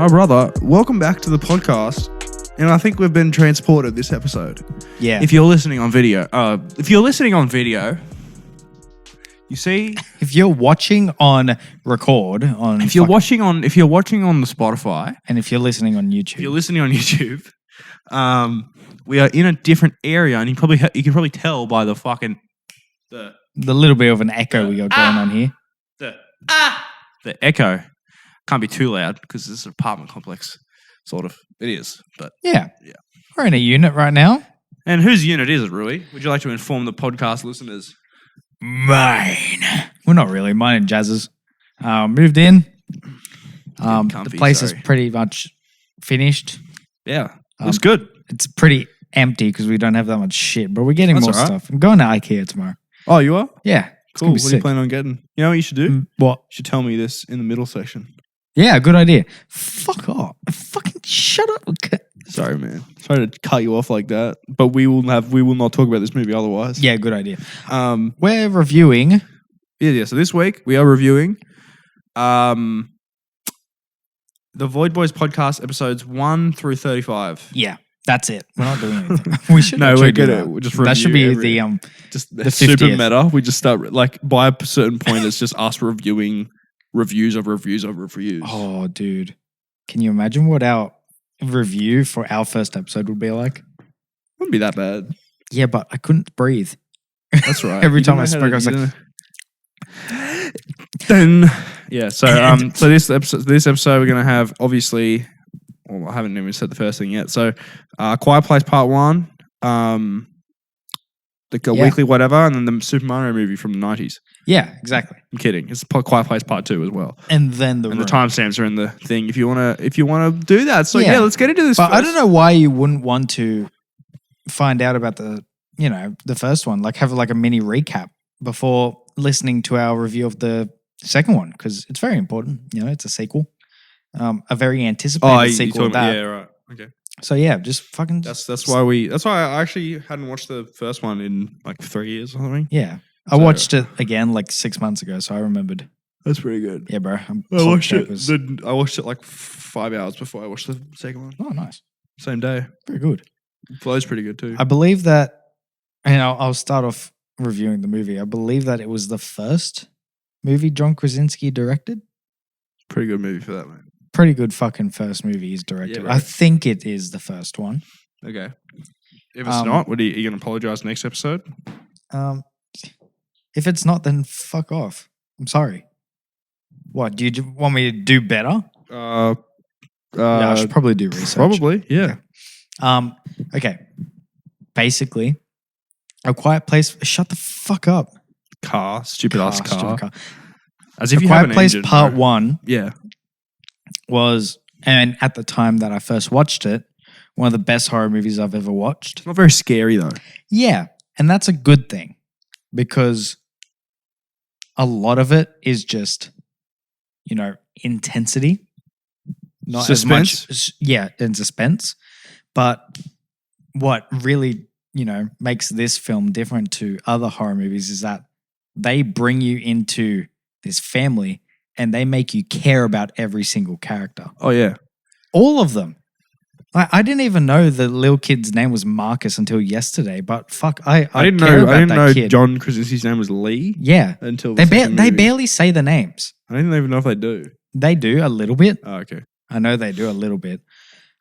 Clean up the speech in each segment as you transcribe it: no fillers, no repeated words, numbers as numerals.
My brother, welcome back to the podcast. And I think we've been transported this episode. Yeah. If you're listening on video, you see. If you're watching on record on, If you're watching on the Spotify, and if you're listening on YouTube, we are in a different area, and you can probably tell by the fucking the little bit of an echo we got going on here. The echo can't be too loud because this is an apartment complex, sort of. It is, but Yeah. We're in a unit right now. And whose unit is it, Rui? Would you like to inform the podcast listeners? Mine. Well, not really. Mine and Jazz's. Moved in. The place is pretty much finished. Yeah. Looks good. It's pretty empty because we don't have that much shit, but we're getting That's more all right. stuff. I'm going to IKEA tomorrow. Oh, you are? Yeah. Cool. What are you planning on getting? You know what you should do? What? You should tell me this in the middle section. Yeah, good idea. Fuck off. Fucking shut up. Sorry, man. Sorry to cut you off like that, but we will not talk about this movie otherwise. Yeah, good idea. We're reviewing. Yeah. So this week we are reviewing the Void Boys podcast episodes 1 through 35. Yeah, that's it. We're not doing anything. We should. No, we're good. We'll just that should be just the super 50th. meta. We just start like by a certain point. It's just us reviewing reviews of reviews of reviews. Oh, dude, can you imagine what our review for our first episode would be like? Wouldn't be that bad. Yeah, but I couldn't breathe. That's right. Every time I spoke, I was like, then yeah. So so this episode we're gonna have obviously. Well, I haven't even said the first thing yet. So, Quiet Place Part 1, the weekly whatever, and then the Super Mario movie from the 90s. Yeah, exactly. I'm kidding. It's Quiet Place Part 2 as well. And then the timestamps are in the thing if you wanna do that. So yeah, let's get into this. But first. I don't know why you wouldn't want to find out about the first one, like have like a mini recap before listening to our review of the second one, because it's very important. It's a sequel. A very anticipated sequel of that. Yeah, right. Okay. So yeah, just fucking. That's why I actually hadn't watched the first one in like 3 years or something. Yeah, I watched it again like 6 months ago, so I remembered. That's pretty good. Yeah, bro. I watched it like 5 hours before I watched the second one. Oh, nice. Same day. Very good. Flow's pretty good too. I believe that, and I'll start off reviewing the movie. I believe that it was the first movie John Krasinski directed. Pretty good movie for that, man. Pretty good fucking first movie he's directed. Yeah, right. I think it is the first one. Okay. If it's not, are you going to apologize next episode? If it's not, then fuck off. I'm sorry. What, do you want me to do better? Yeah, I should probably do research. Probably, yeah. Okay. Basically, A Quiet Place. Shut the fuck up. Stupid ass car. As A if you Quiet have an Place engine, Part bro. 1 Yeah. was, and at the time that I first watched it, one of the best horror movies I've ever watched. It's not very scary though. Yeah, and that's a good thing because a lot of it is just, intensity. Not Suspense? as much. And suspense. But what really, makes this film different to other horror movies is that they bring you into this family and they make you care about every single character. Oh yeah. All of them. I didn't even know the little kid's name was Marcus until yesterday, but fuck, I didn't know kid. John Krasinski's name was Lee. Yeah. Until they barely say the names. I didn't even know if they do. They do a little bit. Oh, okay. I know they do a little bit.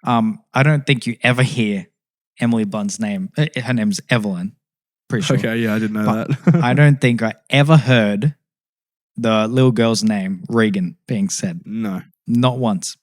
I don't think you ever hear Emily Blunt's name. Her name's Evelyn. Pretty sure. Okay, yeah, I didn't know that. I don't think I ever heard the little girl's name, Regan, being said. No. Not once.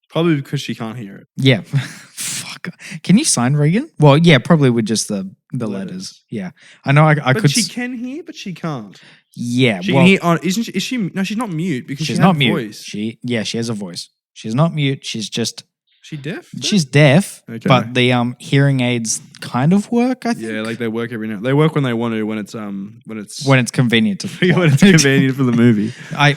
Probably because she can't hear it. Yeah. Fuck. Can you sign Regan? Well, yeah, probably with just the letters. Yeah. I know I could. But she can hear, but she can't. Yeah. She can hear on. Is she? No, she's not mute because she's she not has a mute. voice. She has a voice. She's not mute. She's just. She deaf? She's deaf, okay. But the hearing aids kind of work, I think. Yeah, like they work every now. They work when they want to, when it's convenient to when it's convenient for the movie.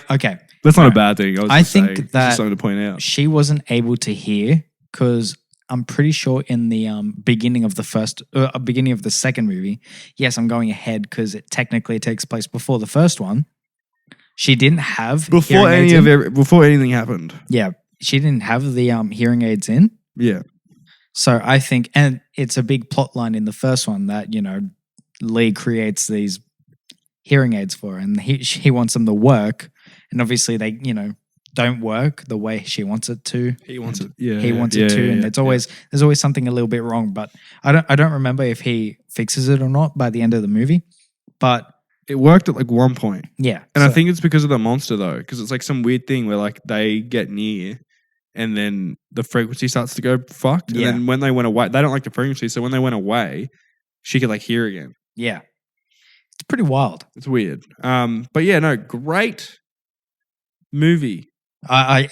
Okay. That's not a bad thing. I think that just something to point out. She wasn't able to hear because I'm pretty sure in the beginning of the second movie. Yes, I'm going ahead because it technically takes place before the first one. She didn't have before anything happened. Yeah. she didn't have the hearing aids in. Yeah. So I think, and it's a big plot line in the first one that, Lee creates these hearing aids for her, and he wants them to work. And obviously they, don't work the way she wants it to. He wants it. Yeah. He wants it to. And it's always, there's always something a little bit wrong, but I don't remember if he fixes it or not by the end of the movie, but it worked at like one point. Yeah. And I think it's because of the monster though, because it's like some weird thing where like they get near and then the frequency starts to go fucked. And then when they went away, they don't like the frequency. So when they went away, she could like hear again. Yeah. It's pretty wild. It's weird. But yeah, no, great movie. I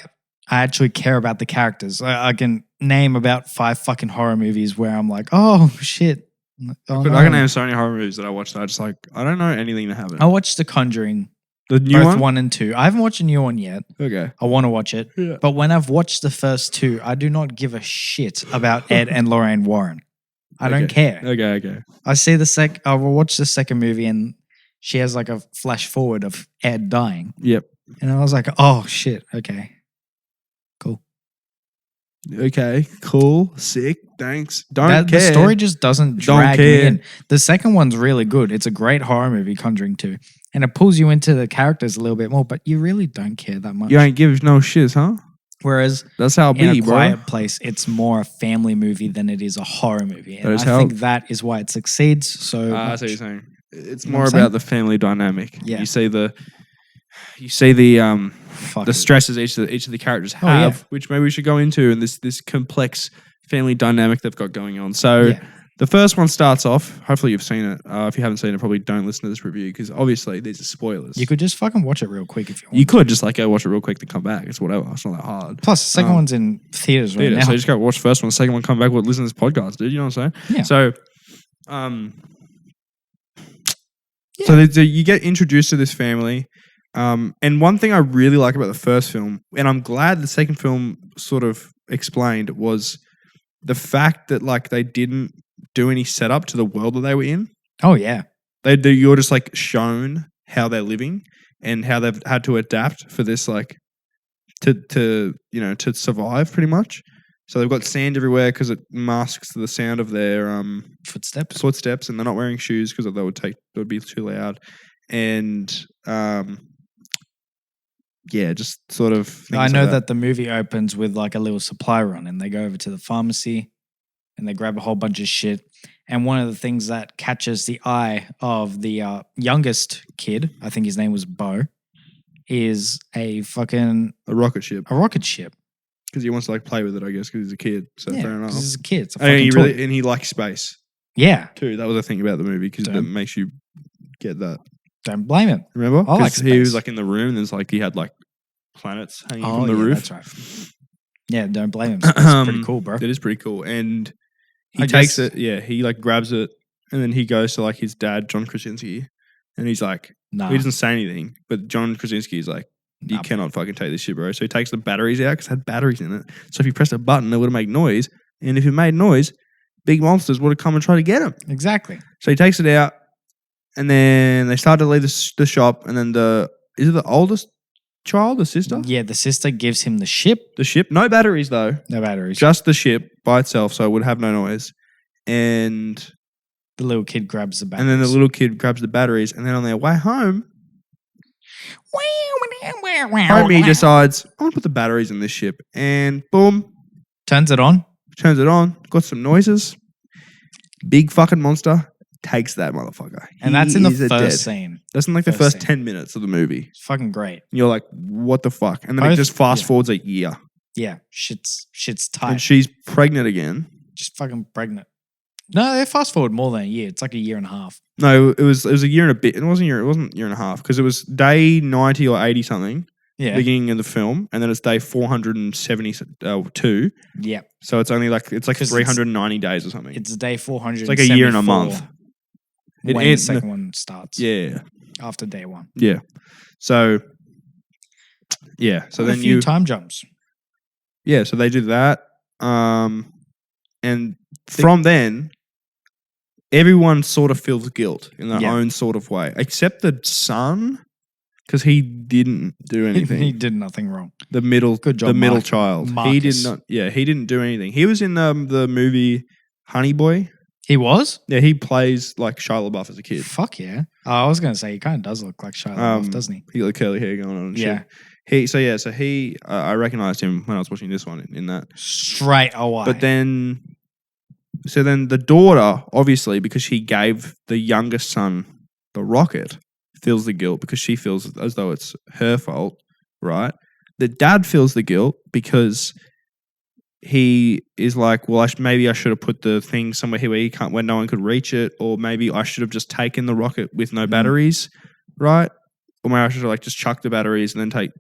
actually care about the characters. I can name about 5 fucking horror movies where I'm like, oh shit. Oh, I can name so many horror movies that I watched that I just like, I don't know anything that happened. I watched The Conjuring. The new both one? 1 and 2. I haven't watched a new one yet. Okay. I want to watch it. Yeah. But when I've watched the first 2, I do not give a shit about Ed and Lorraine Warren. I don't care. Okay. I will watch the second movie and she has like a flash forward of Ed dying. Yep. And I was like, oh shit. Okay. Cool. Okay. Cool. Sick. Thanks. Don't care. The story just doesn't drag me in. The second one's really good. It's a great horror movie, Conjuring 2. And it pulls you into the characters a little bit more, but you really don't care that much. You ain't give no shits, huh? Whereas that's how it in be, A bro. Quiet Place, it's more a family movie than it is a horror movie. And I think that is why it succeeds so much. I see what you're saying. It's more about the family dynamic. Yeah. You see the stresses each of the characters have, which maybe we should go into, and this complex family dynamic they've got going on. So the first one starts off. Hopefully you've seen it. If you haven't seen it, probably don't listen to this review because obviously these are spoilers. You could just fucking watch it real quick if you want. You could just like go watch it real quick to come back. It's whatever. It's not that hard. Plus, the second one's in theaters right now. So you just go watch the first one. The second one, come back, listen to this podcast, dude. You know what I'm saying? Yeah. So, so you get introduced to this family. And one thing I really like about the first film, and I'm glad the second film sort of explained, was the fact that like they didn't do any setup to the world that they were in. Oh yeah, you're just like shown how they're living and how they've had to adapt for this, like to survive pretty much. So they've got sand everywhere because it masks the sound of their footsteps, and they're not wearing shoes because it would be too loud, and just sort of. I know that the movie opens with like a little supply run, and they go over to the pharmacy, and they grab a whole bunch of shit. And one of the things that catches the eye of the youngest kid, I think his name was Bo, is a rocket ship. A rocket ship. Because he wants to like play with it, I guess, because he's a kid. So fair enough. He's a kid. It's a fucking toy. And he likes space. Yeah. Too. That was the thing about the movie because that makes you get that. Don't blame him. Remember? I like space. He was like in the room. And there's like he had like planets hanging from the roof. That's right. Yeah, don't blame him. It's pretty cool, bro. It is pretty cool. And he takes it. Yeah, he like grabs it, and then he goes to like his dad, John Krasinski, and he's like, he doesn't say anything, but John Krasinski is like, you cannot fucking take this shit, bro. So he takes the batteries out because it had batteries in it. So if you pressed a button, it would have made noise. And if it made noise, big monsters would have come and tried to get him. Exactly. So he takes it out, and then they start to leave the shop. And then is it the oldest child, the sister? Yeah, the sister gives him the ship. The ship. No batteries, though. No batteries. Just the ship by itself, so it would have no noise. And the little kid grabs the batteries. And then the little kid grabs the batteries. And then on their way home, Homie decides, I'm going to put the batteries in this ship. And boom. Turns it on. Got some noises. Big fucking monster takes that motherfucker. And that's in the first scene. That's in like the first 10 minutes of the movie. It's fucking great. You're like, what the fuck? And then it just fast forwards a year. Yeah. Shit's tight. And she's pregnant again. Just fucking pregnant. No, they fast forward more than a year. It's like a year and a half. No, it was a year and a bit. It wasn't a year and a half because it was day 90 or 80 something. Yeah. Beginning of the film, and then it's day 472. Yeah. So it's only like 390 days or something. It's day 400. It's like a year and a month. When the second one starts. Yeah. After day one. Yeah. So. Yeah. So then a few time jumps. Yeah. So they do that, and from then, everyone sort of feels guilt in their own sort of way, except the son. Because he didn't do anything. He did nothing wrong. The middle, Good job, the middle Mark. child. Marcus. He did not. Yeah, he didn't do anything. He was in the movie Honey Boy. He was? Yeah, he plays like Shia LaBeouf as a kid. Fuck yeah. Oh, I was going to say, he kind of does look like Shia LaBeouf, doesn't he? He got curly hair going on and Yeah. shit. I recognized him when I was watching this one in that. Straight away. But then the daughter, obviously, because she gave the youngest son the rocket, feels the guilt because she feels as though it's her fault, right? The dad feels the guilt because he is like, well, maybe I should have put the thing somewhere here where no one could reach it, or maybe I should have just taken the rocket with no batteries, right? Or maybe I should have like just chucked the batteries and then take,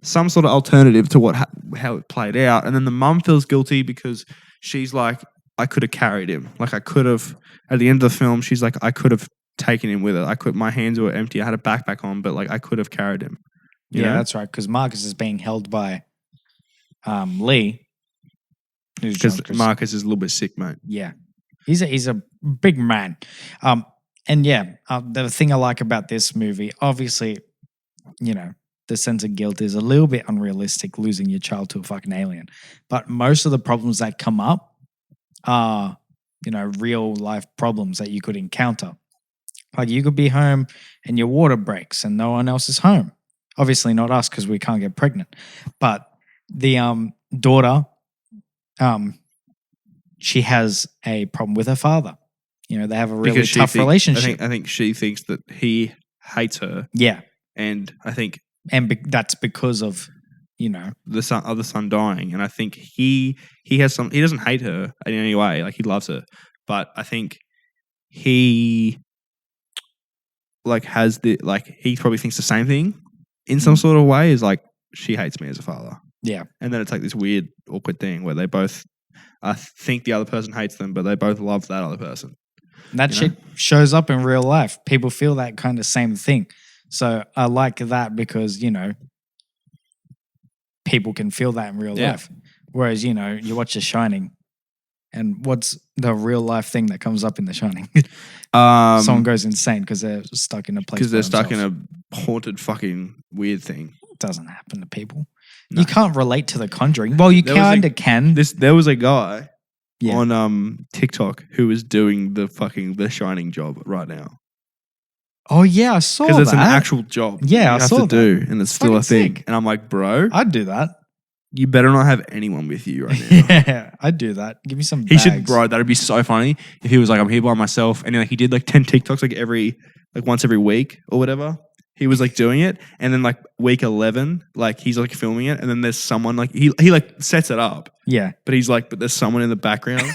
some sort of alternative to how it played out. And then the mum feels guilty because she's like, I could have carried him. Like I could have, at the end of the film, she's like, I could have taken him with it. My hands were empty. I had a backpack on, but like I could have carried him. You know? That's right. Because Marcus is being held by Lee. Because Marcus is a little bit sick, mate. Yeah. He's a big man. The thing I like about this movie, obviously, the sense of guilt is a little bit unrealistic, losing your child to a fucking alien. But most of the problems that come up are, real life problems that you could encounter. Like you could be home and your water breaks and no one else is home. Obviously not us because we can't get pregnant. But the daughter, she has a problem with her father. They have a really tough relationship. I think she thinks that he hates her. Yeah. And I think... that's because of, the son dying. And I think he doesn't hate her in any way. Like he loves her. But I think he he probably thinks the same thing in some sort of way, is like, she hates me as a father. Yeah. And then it's like this weird, awkward thing where they both think the other person hates them, but they both love that other person. That shit shows up in real life. People feel that kind of same thing. So I like that because, people can feel that in real life. Whereas, you watch The Shining, and what's the real life thing that comes up in The Shining? Someone goes insane because they're stuck in a place. Because they're stuck in a haunted fucking weird thing. It doesn't happen to people. No. You can't relate to The Conjuring. Well, you kind of can. There was a guy on TikTok who was doing the Shining job right now. Oh yeah, I saw that. Because it's an actual job. Yeah, I saw that. Do, and it's still a thing. Sick. And I'm like, bro, I'd do that. You better not have anyone with you right now. Yeah, I'd do that. Give me some bags. He should, bro. That'd be so funny if he was like, I'm here by myself, and he did like 10 TikToks once every week or whatever. He was like doing it, and then like week 11, like he's like filming it, and then there's someone like he like sets it up. Yeah, but there's someone in the background.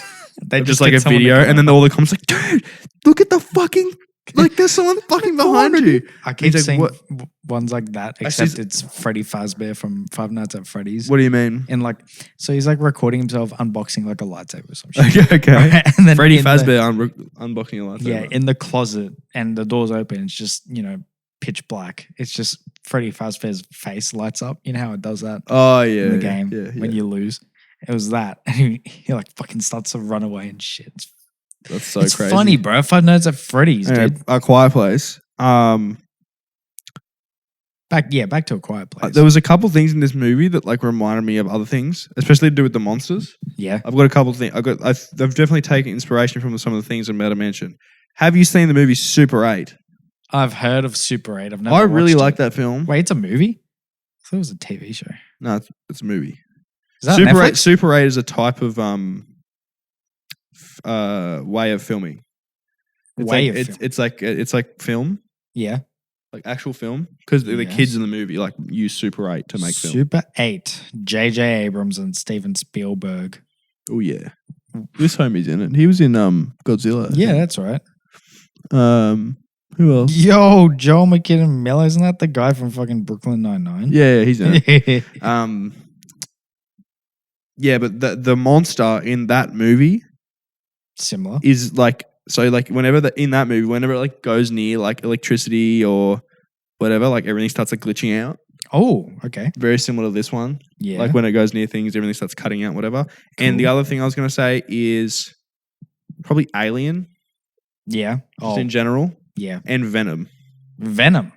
They just like a video, and then all the comments like, dude, look at the fucking. Like there's someone fucking behind you. I keep seeing ones like that, except it's Freddy Fazbear from Five Nights at Freddy's. What do you mean? And so he's like recording himself unboxing like a lightsaber or some shit. Okay. And then Freddy Fazbear unboxing a lightsaber. Yeah, in the closet, and the door's open. It's just pitch black. It's just Freddy Fazbear's face lights up. You know how it does that? Oh yeah, in the game when you lose. It was that, and he like fucking starts to run away and shit. That's so it's crazy. Funny, bro. Five Nights at Freddy's, dude. A Quiet Place. Back to A Quiet Place. There was a couple things in this movie that like reminded me of other things, especially to do with the monsters. Yeah, I've got a couple of things. I've definitely taken inspiration from some of the things I'm about to mention. Have you seen the movie Super 8? I've heard of Super 8. I've never. I really like that film. Wait, it's a movie? I thought it was a TV show. No, it's a movie. Is that Super Netflix? 8? Super 8 is a type of way of filming. It's like film. Yeah. Like actual film. Because the kids in the movie like use Super 8 to make film. Super 8. J.J. Abrams and Steven Spielberg. Oh yeah. This homie's in it. He was in Godzilla. Yeah, that's right. Who else? Yo, Joel McKinnon Miller, isn't that the guy from fucking Brooklyn Nine-Nine? Yeah, he's in it. Yeah, but the monster in that movie similar is like, so like whenever in that movie, whenever it like goes near like electricity or whatever, like everything starts like glitching out. Oh, okay. Very similar to this one. Yeah. Like when it goes near things, everything starts cutting out, whatever. Cool. And the other thing I was going to say is probably Alien. Yeah. Just in general. Yeah. And Venom. Venom.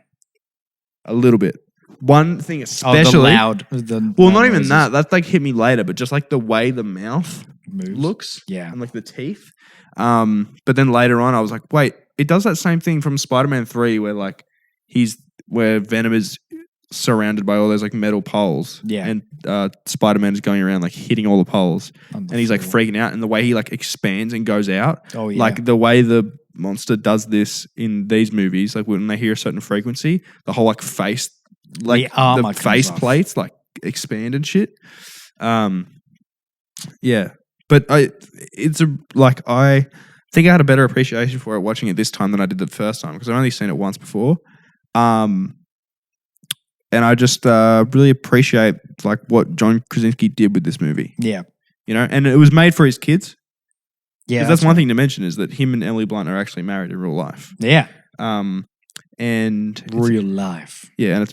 a little bit. One thing especially, the loud. Not noises. even that. That's like hit me later, but just like the way the mouth Moves. looks, Yeah, and like the teeth. But then later on, I was like, wait, it does that same thing from Spider-Man 3, where like where Venom is surrounded by all those like metal poles. Yeah, and Spider-Man is going around like hitting all the poles, and he's like freaking out, and the way he like expands and goes out. Oh yeah, like the way the monster does this in these movies, like when they hear a certain frequency, the whole like face. Like the face plates like expand and shit. Yeah. But I think I had a better appreciation for it watching it this time than I did the first time, because I've only seen it once before. And I just really appreciate like what John Krasinski did with this movie. Yeah. You know, and it was made for his kids. Yeah. That's one thing to mention, is that him and Emily Blunt are actually married in real life. Yeah. And real life. Yeah, and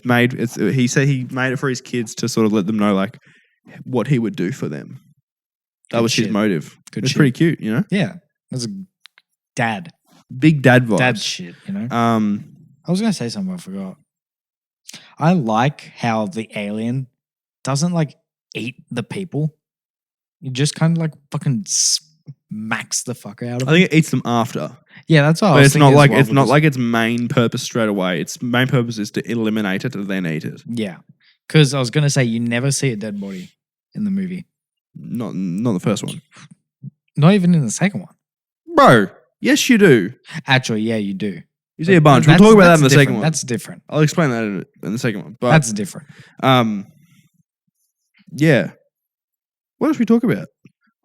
he said he made it for his kids to sort of let them know like what he would do for them. That was his motive. It's pretty cute, you know? Yeah. That's a dad. Big dad vibes. Dad shit, you know? I was gonna say something, I forgot. I like how the alien doesn't like eat the people. It just kind of like fucking smacks the fuck out of them. I think it eats them after. Yeah, that's all. But it's not like its main purpose straight away. Its main purpose is to eliminate it and then eat it. Yeah, because I was gonna say you never see a dead body in the movie. Not the first one. Not even in the second one. Bro, yes you do. Actually, yeah, you do. You see a bunch. We'll talk about that in the second one. That's different. I'll explain that in the second one. But that's different. Yeah. What else we talk about?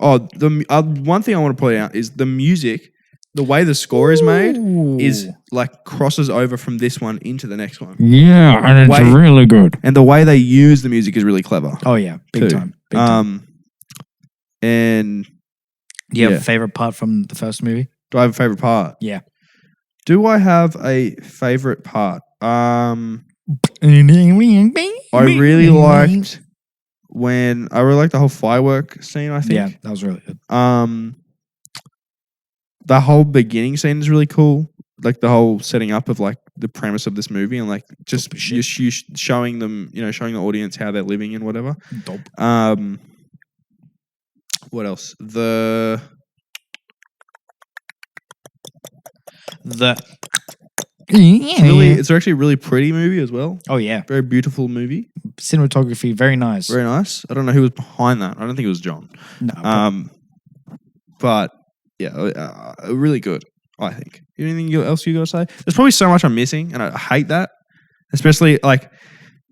Oh, the one thing I want to point out is the music. The way the score is made is like crosses over from this one into the next one. Yeah, and it's really good. And the way they use the music is really clever. Oh yeah, big time. Big time. And do you have a favorite part from the first movie? Do I have a favorite part? Yeah. Do I have a favorite part? I really liked the whole firework scene, I think. Yeah, that was really good. The whole beginning scene is really cool. Like the whole setting up of like the premise of this movie, and like just showing them, showing the audience how they're living and whatever. Dope. What else? It's actually a really pretty movie as well. Oh yeah, very beautiful movie. Cinematography, very nice. Very nice. I don't know who was behind that. I don't think it was John. No. But yeah, really good. I think. Anything else you got to say? There's probably so much I'm missing, and I hate that. Especially like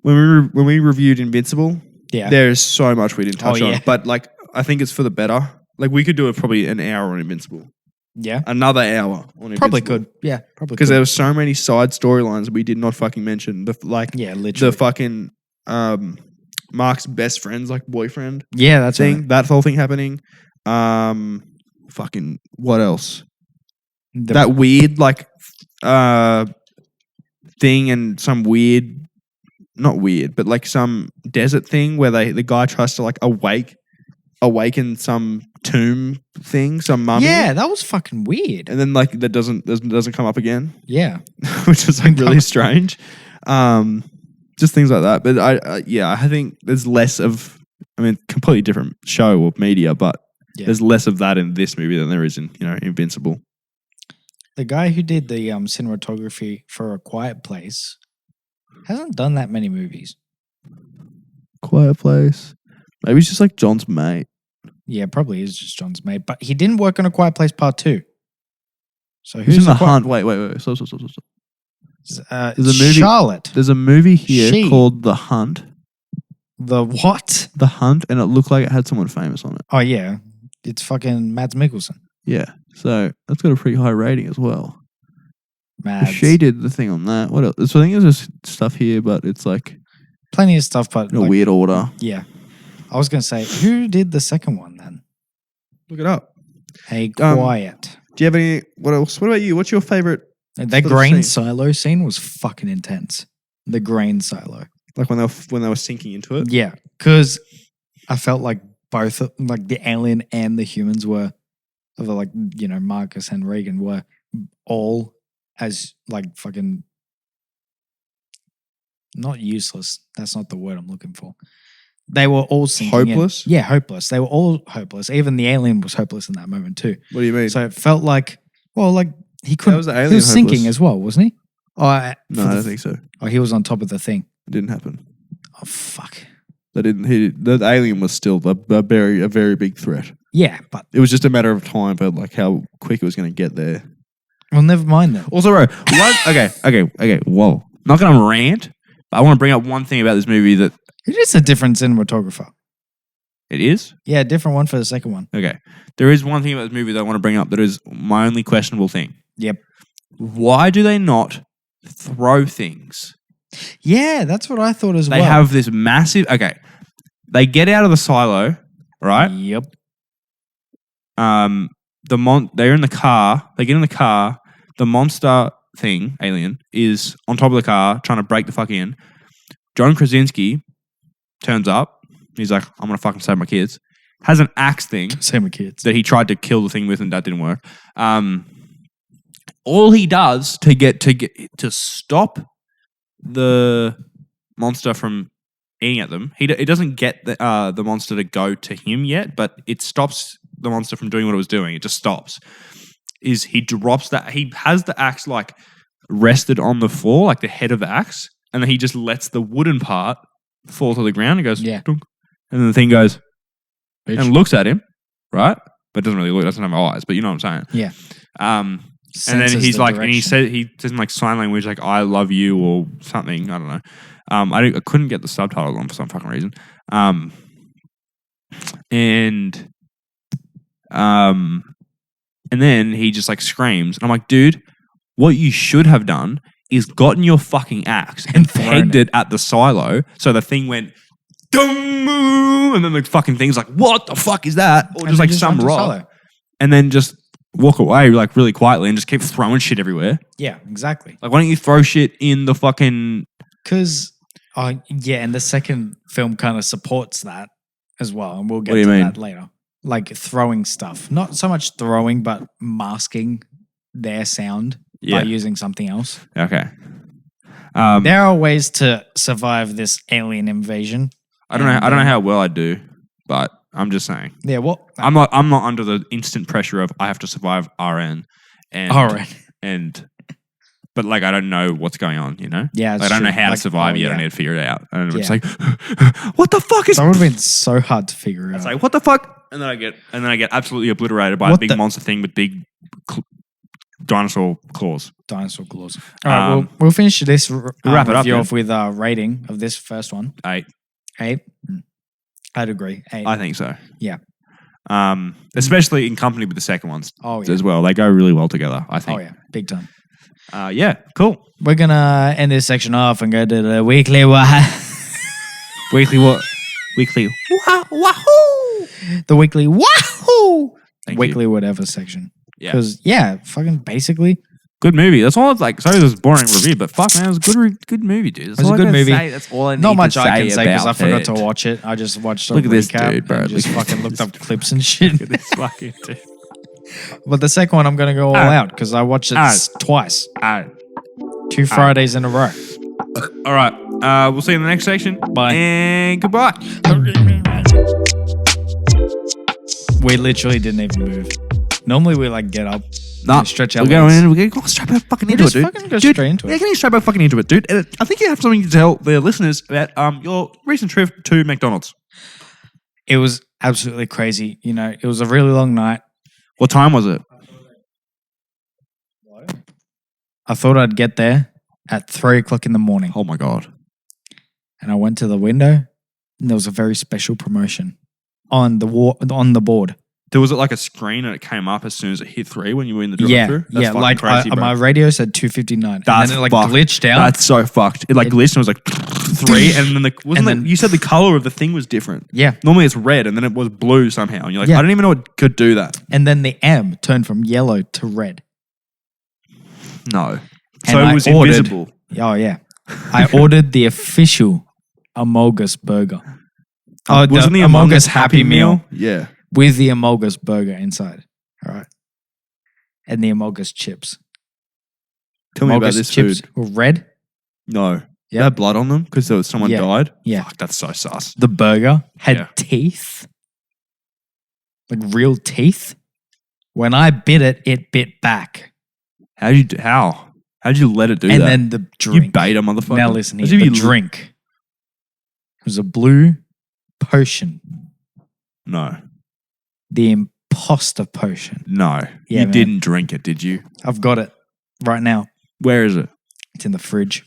when we reviewed Invincible. Yeah, there's so much we didn't touch on. But like, I think it's for the better. Like we could do it probably an hour on Invincible. Yeah. Another hour on Invincible. Probably could. Yeah, probably because there were so many side storylines we did not fucking mention. Literally. The fucking Mark's best friend's like boyfriend. Yeah, that's thing. Right. That whole thing happening. Fucking what else? That weird like thing and some weird, not weird, but like some desert thing where the guy tries to like awaken some tomb thing, some mummy. Yeah, that was fucking weird. And then like that doesn't come up again. Yeah, which is like really strange. Just things like that. But I think there's less of. I mean, completely different show or media, but there's less of that in this movie than there is in Invincible. The guy who did the cinematography for A Quiet Place hasn't done that many movies. Quiet Place. Maybe it's just like John's mate. Yeah, probably is just John's mate. But he didn't work on A Quiet Place Part 2. So who's in The Hunt? Wait. Stop. There's a movie. Charlotte. There's a movie here called The Hunt. The what? The Hunt, and it looked like it had someone famous on it. Oh, yeah. It's fucking Mads Mikkelsen. Yeah. So that's got a pretty high rating as well. Mads. She did the thing on that. What else? So I think there's just stuff here, but it's like... Plenty of stuff, but... in a weird order. Yeah. I was going to say, who did the second one then? Look it up. A Quiet. Do you have any... What else? What about you? What's your favorite... That grain silo scene was fucking intense. The grain silo. Like when they were sinking into it? Yeah. Because I felt like both, like the alien and the humans were, like, Marcus and Regan were all as like fucking Not useless. That's not the word I'm looking for. They were all sinking Hopeless? Yeah, hopeless. They were all hopeless. Even the alien was hopeless in that moment too. What do you mean? So it felt like, he couldn't. was the alien he was sinking hopeless. as well, wasn't he? No, I don't think so. Oh, he was on top of the thing. It didn't happen. Oh, fuck. The alien was still a very big threat. Yeah, but It was just a matter of time for like how quick it was going to get there. well, never mind then. Also, bro, okay. Whoa, not going to rant, but I want to bring up one thing about this movie that It is a different cinematographer. it is. Yeah, a different one for the second one. Okay, there is one thing about this movie that I want to bring up that is my only questionable thing. Yep. Why do they not throw things? Yeah, that's what I thought as They well. have this massive. Okay, they get out of the silo, right? Yep. They're in the car. They get in the car. The monster thing, alien, is on top of the car trying to break the fuck in. John Krasinski turns up. He's like, I'm gonna fucking save my kids. Has an axe thing Same with kids. that he tried to kill the thing with, and that didn't work. All he does to stop the monster from eating at them, it doesn't get the monster to go to him yet, but it stops the monster from doing what it was doing. It just stops. Is he drops that? He has the axe like rested on the floor, like the head of the axe, and then he just lets the wooden part fall to the ground. It goes, Yeah. dunk, and then the thing goes Bitch. and looks at him, right? But it doesn't really look. It doesn't have eyes, but you know what I'm saying. Yeah. And then Senses he's the like, and he direction. says in like sign language, like "I love you" or something. I don't know. I couldn't get the subtitles on for some fucking reason. And then he just like screams, and I'm like, dude, what you should have done is gotten your fucking axe and pegged it at the silo, so the thing went, dum, and then the fucking thing's like, what the fuck is that? Or just like some rock, and then just walk away like really quietly and just keep throwing shit everywhere. Yeah, exactly. Like, why don't you throw shit in the fucking? Because, and the second film kind of supports that as well, and we'll get What do you to mean? that later. Like throwing stuff, not so much throwing, but masking their sound Yeah. by using something else. Okay. There are ways to survive this alien invasion. I don't know how well I do, but I'm just saying. Yeah, well, I'm not under the instant pressure of I have to survive RN and but like I don't know what's going on, you know? Yeah, like, I don't know how to survive yet. I need to figure it out. And it's like, what the fuck is that? Would have been so hard to figure out. It's like, what the fuck? And then I get absolutely obliterated by a big monster thing with big dinosaur claws. Dinosaur claws. All right, we'll finish this wrap it up review off with a rating of this first one. 8. 8? I'd agree. 8. I think so. Yeah. Especially in company with the second ones as well. They go really well together, I think. Oh, yeah. Big time. Yeah, cool. We're going to end this section off and go to the weekly Weekly what? Weekly wahoo! The weekly wahoo! Thank Weekly you. whatever section. Yeah. Because, fucking basically. Good movie. That's all it's like. Sorry this is a boring review, but fuck, man, it was a good movie, dude. It was a good movie. That's all I need Not much to I can say because I about forgot it. to watch it. I just watched a Look at this recap dude, bro. and just Look at fucking looked this. up clips and shit. Look at this fucking dude. But the second one, I'm going to go all out because I watched it twice. 2 Fridays in a row. All right. We'll see you in the next section. Bye. And goodbye. We literally didn't even move. Normally we like get up, stretch our We're legs. going in. We're going straight back fucking into it, just dude. fucking go straight into it. Yeah, getting straight back fucking into it, dude. And I think you have something to tell the listeners about your recent trip to McDonald's. It was absolutely crazy. You know, it was a really long night. What time was it? I thought I'd get there at 3 o'clock in the morning. Oh my god. And I went to the window and there was a very special promotion on the board. There was like a screen and it came up as soon as it hit 3 when you were in the Yeah, drive-thru? yeah. Like crazy, bro. my radio said 2:59. That's and then it like fucked. glitched out. That's so fucked. It like glitched and it was like 3 and then you said the color of the thing was different. Yeah. Normally it's red and then it was blue somehow. And you're like, Yeah. I didn't even know it could do that. And then the M turned from yellow to red. No. And So I it was ordered- invisible. Oh, yeah. I ordered the official Amogus burger. Oh, Wasn't the Among Among Us Happy Meal Yeah. with the Amogus burger inside. All right. And the Amogus chips. Tell me about Amogus this chips food. were red. No. They had blood on them because someone died? Yeah. Fuck, that's so sus. The burger had teeth. Like real teeth. When I bit it, it bit back. How did you let it do that? And then the drink. You beta, motherfucker. Now listen here. The drink. It was a blue potion. No. The imposter potion. No. Yeah, you didn't drink it, did you? I've got it right now. Where is it? It's in the fridge.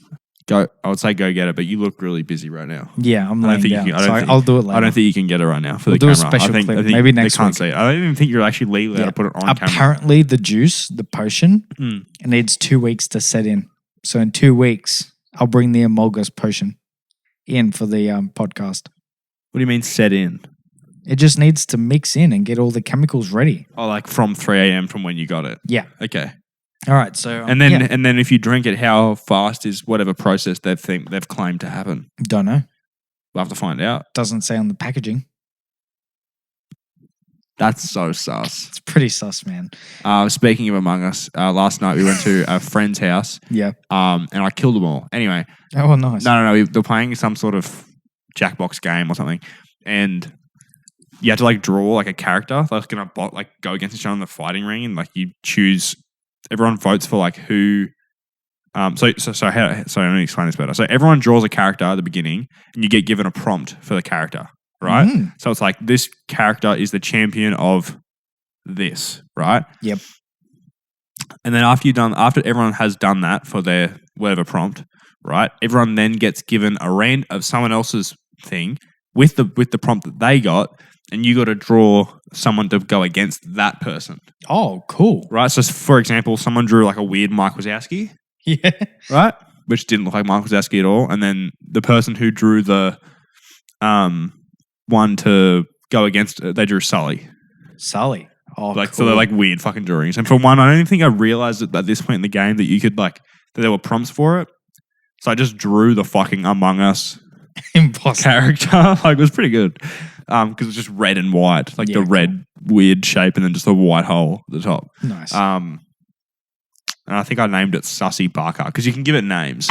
I would say go get it, but you look really busy right now. Yeah, I'm laying down. I'll do it later. I don't think you can get it right now for the camera. camera. Do a special clip. Maybe next week. They can't see it. I don't even think you're actually legally allowed to put it on camera. Apparently, the juice, the potion, it needs 2 weeks to set in. So in 2 weeks, I'll bring the Emolgas potion in for the podcast. What do you mean set in? It just needs to mix in and get all the chemicals ready. Oh, like from 3 a.m. from when you got it? Yeah. Okay. All right. So and then if you drink it, how fast is whatever process they've claimed to happen? Don't know. We'll have to find out. Doesn't say on the packaging. That's so sus. It's pretty sus, man. Speaking of Among Us, last night we went to a friend's house. Yeah. And I killed them all. Anyway. Oh, nice. No. They're playing some sort of Jackbox game or something, and you have to like draw like a character that's gonna go against each other in the fighting ring, and like you choose. Everyone votes for like who. So let me explain this better. So everyone draws a character at the beginning, and you get given a prompt for the character, right? So it's like this character is the champion of this, right? Yep. And then after everyone has done that for their whatever prompt, right? Everyone then gets given a rand of someone else's thing with the prompt that they got, and you got to draw someone to go against that person. Oh, cool. Right? So, for example, someone drew like a weird Mike Wazowski. Yeah. Right? Which didn't look like Mike Wazowski at all. And then the person who drew the one to go against, they drew Sully. Sully. Oh, like, cool. So they're like weird fucking drawings. And for one, I don't even think I realized at this point in the game that you could that there were prompts for it. So I just drew the fucking Among Us character. It was pretty good. Because it was just red and white, the red weird shape, and then just a white hole at the top. Nice. And I think I named it Sussy Barker because you can give it names.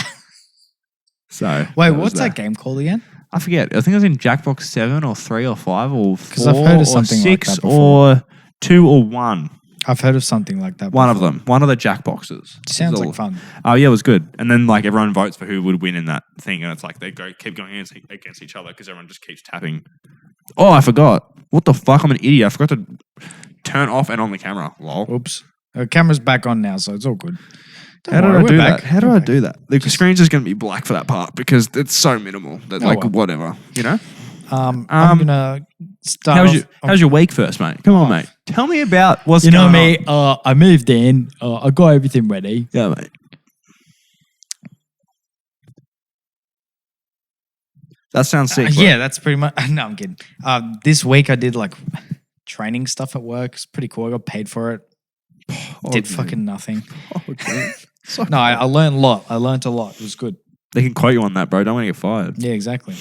So wait, what's that game called again? I forget. I think it was in Jackbox 7 or 3 or 5 or 4 I've heard of something or 6 like that before. or 2 or 1. I've heard of something like that before. One of them. One of the Jackboxes. Sounds like fun. Oh, yeah, it was good. And then everyone votes for who would win in that thing, and it's like they keep going against each other because everyone just keeps tapping. Oh, I forgot. What the fuck? I'm an idiot. I forgot to turn off and on the camera. Lol. Oops. The camera's back on now, so it's all good. How do I do that? How do I do that? The screen's just going to be black for that part because it's so minimal that whatever, you know? I'm going to start how's your week first, mate? Come on, mate. Tell me about what's going on. You know me, I moved in. I got everything ready. Yeah, mate. That sounds sick. Yeah, that's pretty much. No, I'm kidding. This week I did training stuff at work. It's pretty cool. I got paid for it. Did fucking nothing. No, I learned a lot. I learned a lot. It was good. They can quote you on that, bro. Don't want to get fired. Yeah, exactly.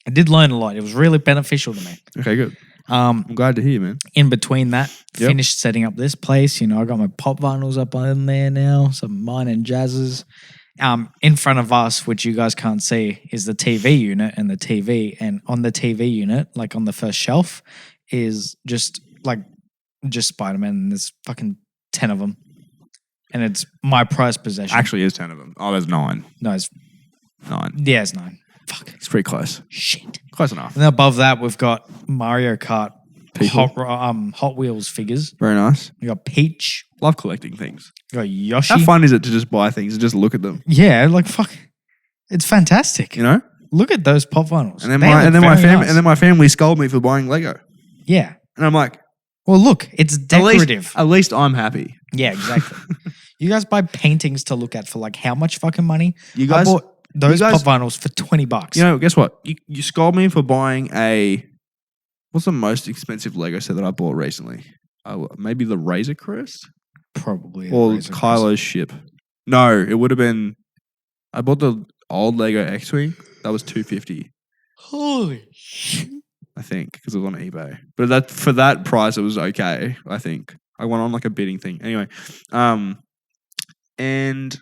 I did learn a lot. It was really beneficial to me. Okay, good. I'm glad to hear, man. In between that, finished setting up this place. You know, I got my pop vinyls up in there now. Some mine and jazzes. In front of us, which you guys can't see, is the TV unit and the TV. And on the TV unit, on the first shelf, is just Spider-Man. And there's fucking 10 of them. And it's my prized possession. Actually, is 10 of them. Oh, there's 9. No, it's 9. Yeah, it's 9. Fuck. It's pretty close. Shit. Close enough. And then above that, we've got Mario Kart Hot Wheels figures. Very nice. We got Peach. Love collecting things. We got Yoshi. How fun is it to just buy things and just look at them? Yeah, fuck. It's fantastic. You know? Look at those pop vinyls. And then my family scold me for buying Lego. Yeah. And I'm like, well, look, it's decorative. At least I'm happy. Yeah, exactly. You guys buy paintings to look at for how much fucking money? You guys I bought those pop vinyls for $20. You know, guess what? You scold me for buying what's the most expensive Lego set that I bought recently? Maybe the Razor Crest? Probably. Or Kylo's ship. No, it would have been. I bought the old Lego X-Wing. That was $250. Holy shit. I think, because it was on eBay. But for that price, it was okay, I think. I went on a bidding thing. Anyway. And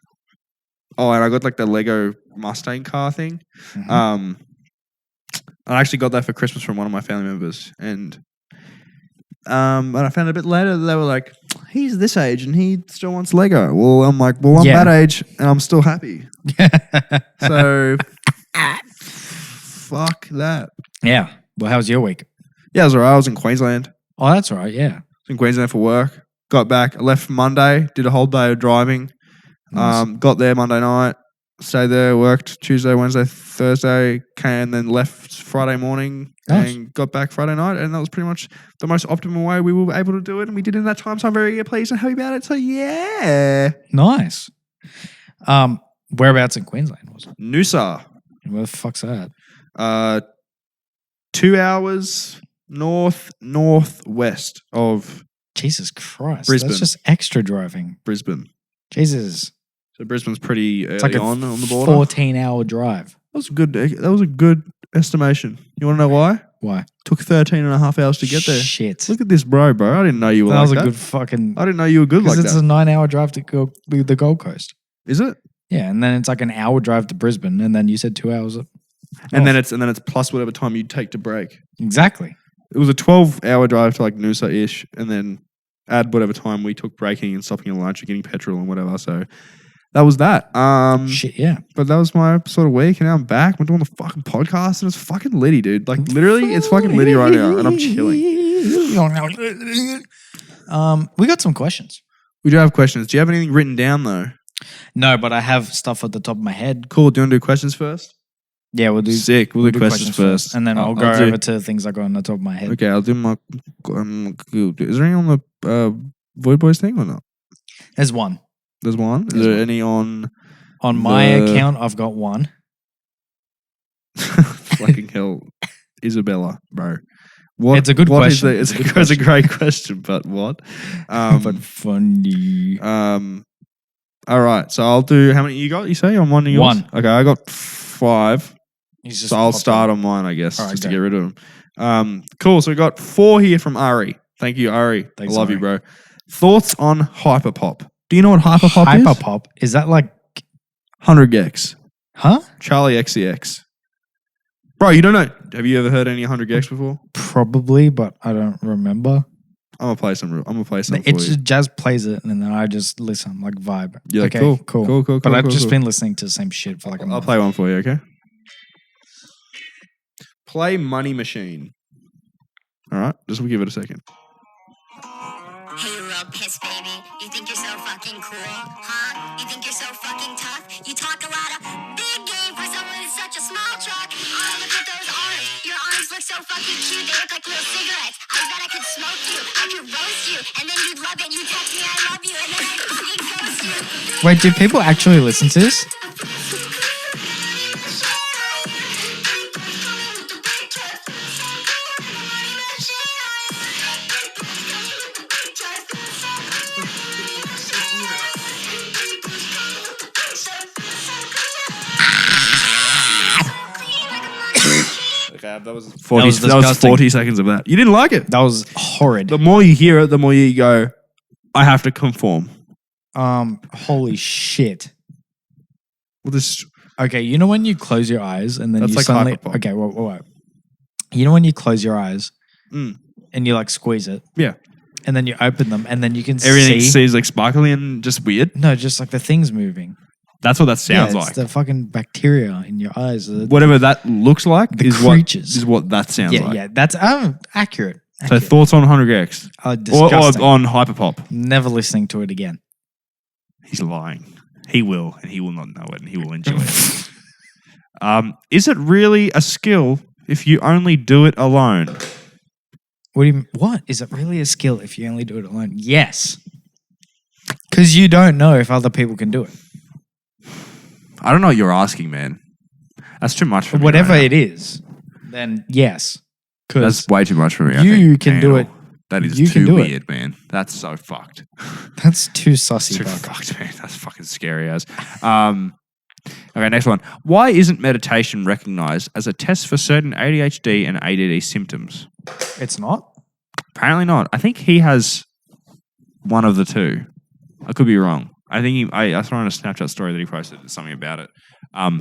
Oh, and I got like the Lego Mustang car thing. I actually got that for Christmas from one of my family members, and I found out a bit later that they were like, he's this age and he still wants Lego. Well, I'm like, well, I'm that age and I'm still happy. So, fuck that. Yeah. Well, how was your week? Yeah, it was alright. I was in Queensland. Oh, that's all right. Yeah. I was in Queensland for work. Got back. I left Monday. Did a whole day of driving. Nice. Got there Monday night. Stayed there. Worked Tuesday, Wednesday, Thursday. Came, then left Friday morning. Nice. And got back Friday night. And that was pretty much the most optimal way we were able to do it. And we did it in that time. So I'm very pleased and happy about it. So yeah. Nice. Whereabouts in Queensland was it? Noosa. Where the fuck's that? 2 hours northwest of Jesus Christ. Brisbane. That's just extra driving. Brisbane. Jesus. So Brisbane's pretty early It's like on the border. 14-hour drive. That was a good estimation. You want to know why? Why? Took 13 and a half hours to get there. Shit. Look at this, bro. I didn't know you were That like was a that. good fucking... I didn't know you were good like Because it's that. a 9-hour drive to go to the Gold Coast. Is it? Yeah, and then it's like an hour drive to Brisbane, and then you said 2 hours. And then it's plus whatever time you take to break. Exactly. It was a 12-hour drive to like Noosa-ish, and then add whatever time we took breaking and stopping at lunch and getting petrol and whatever. So that was that. Shit, yeah. But that was my sort of week, and now I'm back. We're doing the fucking podcast, and it's fucking litty, dude. Like literally, it's fucking litty right now, and I'm chilling. We got some questions. We do have questions. Do you have anything written down though? No, but I have stuff at the top of my head. Cool. Do you want to do questions first? Yeah, we'll do. Sick. We'll do questions first. And then I'll go over to things I got on the top of my head. Okay, I'll do my. Is there any on the Void Boys thing or not? There's one. There's one. Is there any on? On my account, I've got one. Fucking hell, Isabella, bro. What? It's a good question. It's a great question, but what? But funny. All right, so I'll do. How many you got? You say on one of yours? One. Okay, I got 5. So I'll start on mine, I guess, right, just to get rid of them. Cool. So we got 4 here from Ari. Thank you, Ari. Thanks, I love Ari. you, bro. Thoughts on hyperpop? Do you know what hyperpop is? Hyperpop? Is that like... 100 Gex. Huh? Charlie XCX. Bro, you don't know. Have you ever heard any 100 Gex before? Probably, but I don't remember. I'm gonna play some for It's you. just Jazz plays it, and then I just listen, like vibe. You're like, okay, cool. But I've just cool. been listening to the same shit for like a month. I'll play one for you, okay? Play Money Machine. All right, just give it a second. Hey, you real piss baby. You think you're so fucking cool, huh? You think you're so fucking tough? You talk a lot of big game for someone who's such a small truck. Oh, look at those arms. Your arms look so fucking cute. They look like little cigarettes. I bet I could smoke you. I could roast you. And then you'd love it. You text me I love you. And then I'd fucking ghost you. Wait, do people actually listen to this? Okay, that was 40 disgusting. seconds of that. You didn't like it. That was horrid. The more you hear it, the more you go, I have to conform. Holy shit. Well, this Okay, you know when you close your eyes and then That's you like suddenly... hyperpop. Okay, wait. You know when you close your eyes Mm. and you like squeeze it Yeah. and then you open them and then you can Everything see... seems like sparkly and just weird. No, just like the things moving. That's what that sounds it's like. the fucking bacteria in your eyes. Whatever that looks like The is creatures. what that sounds like. Yeah, that's accurate. So thoughts on 100X? Oh, Or disgusting. on Hyperpop? Never listening to it again. He's lying. He will, and he will not know it, and he will enjoy it. Is it really a skill if you only do it alone? What do you? What is it really a skill if you only do it alone? Yes, because you don't know if other people can do it. I don't know what you're asking, man. That's too much for me. Whatever right it is, then yes. now. That's way too much for me. I you think. can do it. That is You can too do it. weird, man. That's so fucked. That's too sussy. Too Buck. fucked, man. That's fucking scary as. Okay, next one. Why isn't meditation recognized as a test for certain ADHD and ADD symptoms? It's not. Apparently not. I think he has one of the two. I could be wrong. I think I saw on a Snapchat story that he posted something about it.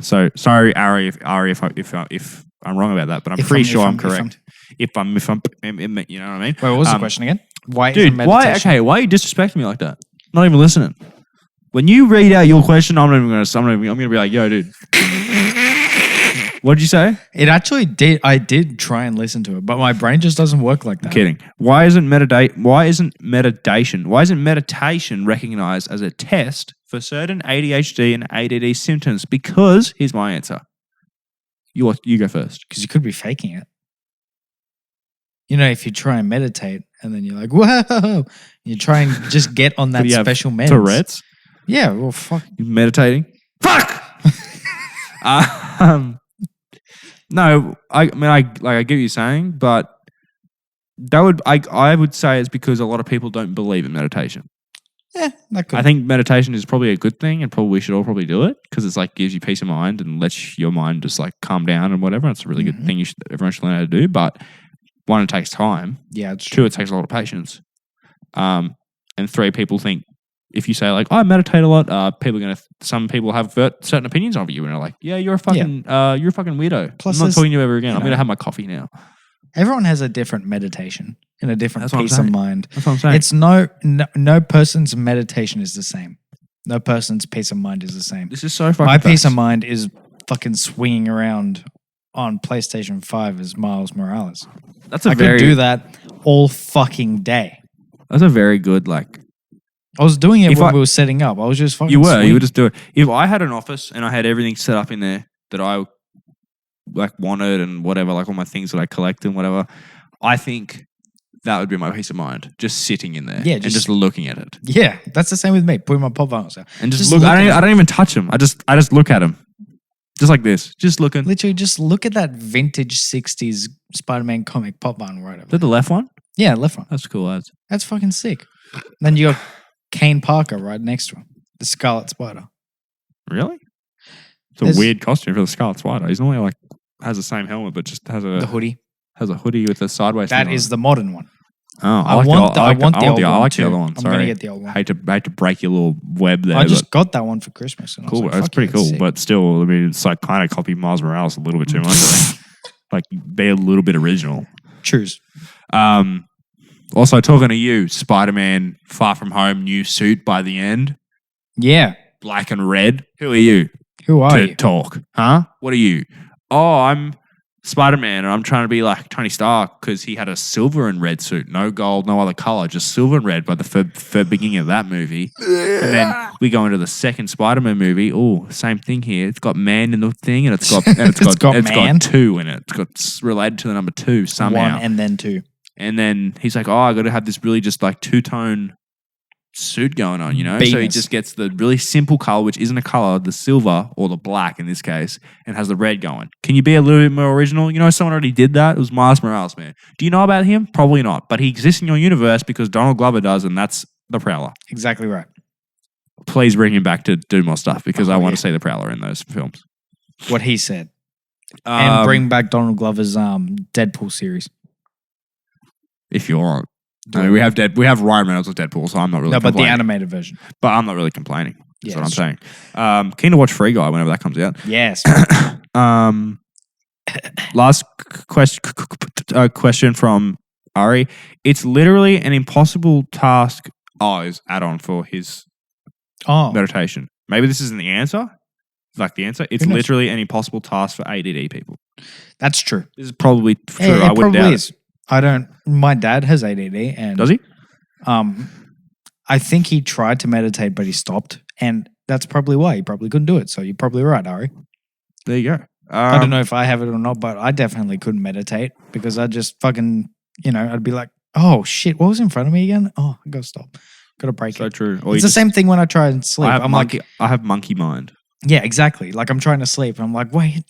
So sorry, Ari, if I'm wrong about that, but I'm pretty sure I'm correct. If I'm, you know what I mean? Wait, what was the question again? Why dude, isn't meditation? Why are you disrespecting me like that? Not even listening. When you read out your question, I'm gonna be like, yo, dude. What did you say? It actually did. I did try and listen to it, but my brain just doesn't work like that. I'm kidding. Why isn't meditation recognized as a test for certain ADHD and ADD symptoms? Because here's my answer. You go first. Because you could be faking it. You know, if you try and meditate and then you're like, whoa, you try and just get on that special meds. Tourette's? Yeah, well, fuck. You're meditating? Fuck! No, I mean, I get what you're saying, but I would say it's because a lot of people don't believe in meditation. Yeah, that could. I think meditation is probably a good thing, and probably we should all probably do it because it's like gives you peace of mind and lets your mind just like calm down and whatever. It's a really good thing everyone should learn how to do. But one, it takes time. Yeah, it's true. Two, it takes a lot of patience. And three, people think if you say like, I meditate a lot, some people have certain opinions of you and are like, yeah, you're a fucking weirdo. Plus I'm not talking to you ever again. I'm going to have my coffee now. Everyone has a different meditation and a different peace of mind. That's what I'm saying. It's no person's meditation is the same. No person's peace of mind is the same. This is so fucking My peace of mind is fucking swinging around on PlayStation 5 as Miles Morales. I could do that all fucking day. That's a very good like. I was doing it when we were setting up. I was just fucking. You would just do it. If I had an office and I had everything set up in there that I like wanted and whatever, like all my things that I collect and whatever, I think that would be my peace of mind. Just sitting in there, and just looking at it. Yeah, that's the same with me. Putting my pop vinyls out and just look. I don't even touch them. I just look at them, just like this, just looking. Literally, just look at that vintage '60s Spider-Man comic pop vinyl right over. Is that the left one? Yeah, left one. That's cool. That's fucking sick. Then you got Kane Parker right next to him, the Scarlet Spider. Really? It's a weird costume for the Scarlet Spider. He's normally like has the same helmet, but just has the hoodie. Has a hoodie with a sideways. That is the modern one. Oh, I like the old one. I like the other one. Sorry, I'm gonna get the old one. Hate to break your little web there. I just got that one for Christmas. And cool, like, that's pretty cool. But still, I mean, it's like kind of copy Miles Morales a little bit too much. Like, be a little bit original. Choose. Also, talking to you, Spider-Man Far From Home, new suit by the end. Yeah. Black and red. Who are you? Who are you? To talk. Huh? What are you? Oh, I'm Spider-Man and I'm trying to be like Tony Stark because he had a silver and red suit. No gold, no other color, just silver and red by the beginning of that movie. And then we go into the second Spider-Man movie. Oh, same thing here. It's got man in the thing and it's got two in it. It's got related to the number 2 somehow. 1 and then 2. And then he's like, oh, I got to have this really just like two-tone suit going on, you know? Beaners. So he just gets the really simple color, which isn't a color, the silver or the black in this case, and has the red going. Can you be a little bit more original? You know, someone already did that. It was Miles Morales, man. Do you know about him? Probably not. But he exists in your universe because Donald Glover does, and that's the Prowler. Exactly right. Please bring him back to do more stuff because I want to see the Prowler in those films. What he said. And bring back Donald Glover's Deadpool series. If you want. I mean, we have Ryan Reynolds with Deadpool, so I'm not really complaining. But the animated version. But I'm not really complaining. That's what I'm saying. Keen to watch Free Guy whenever that comes out. Yes. Last question from Ari. It's literally an impossible task. Oh, is add-on for his meditation. Maybe this isn't the answer. Like the answer. It's literally an impossible task for ADD people. That's true. This is probably true. I wouldn't doubt it. My dad has ADD and does he? I think he tried to meditate, but he stopped. And that's probably why. He probably couldn't do it. So you're probably right, Ari. There you go. I don't know if I have it or not, but I definitely couldn't meditate because I just fucking, I'd be like, oh shit, what was in front of me again? Oh, I gotta stop. Gotta break it. So true. It's the same thing when I try and sleep. I have monkey mind. Yeah, exactly. Like I'm trying to sleep and I'm like, wait,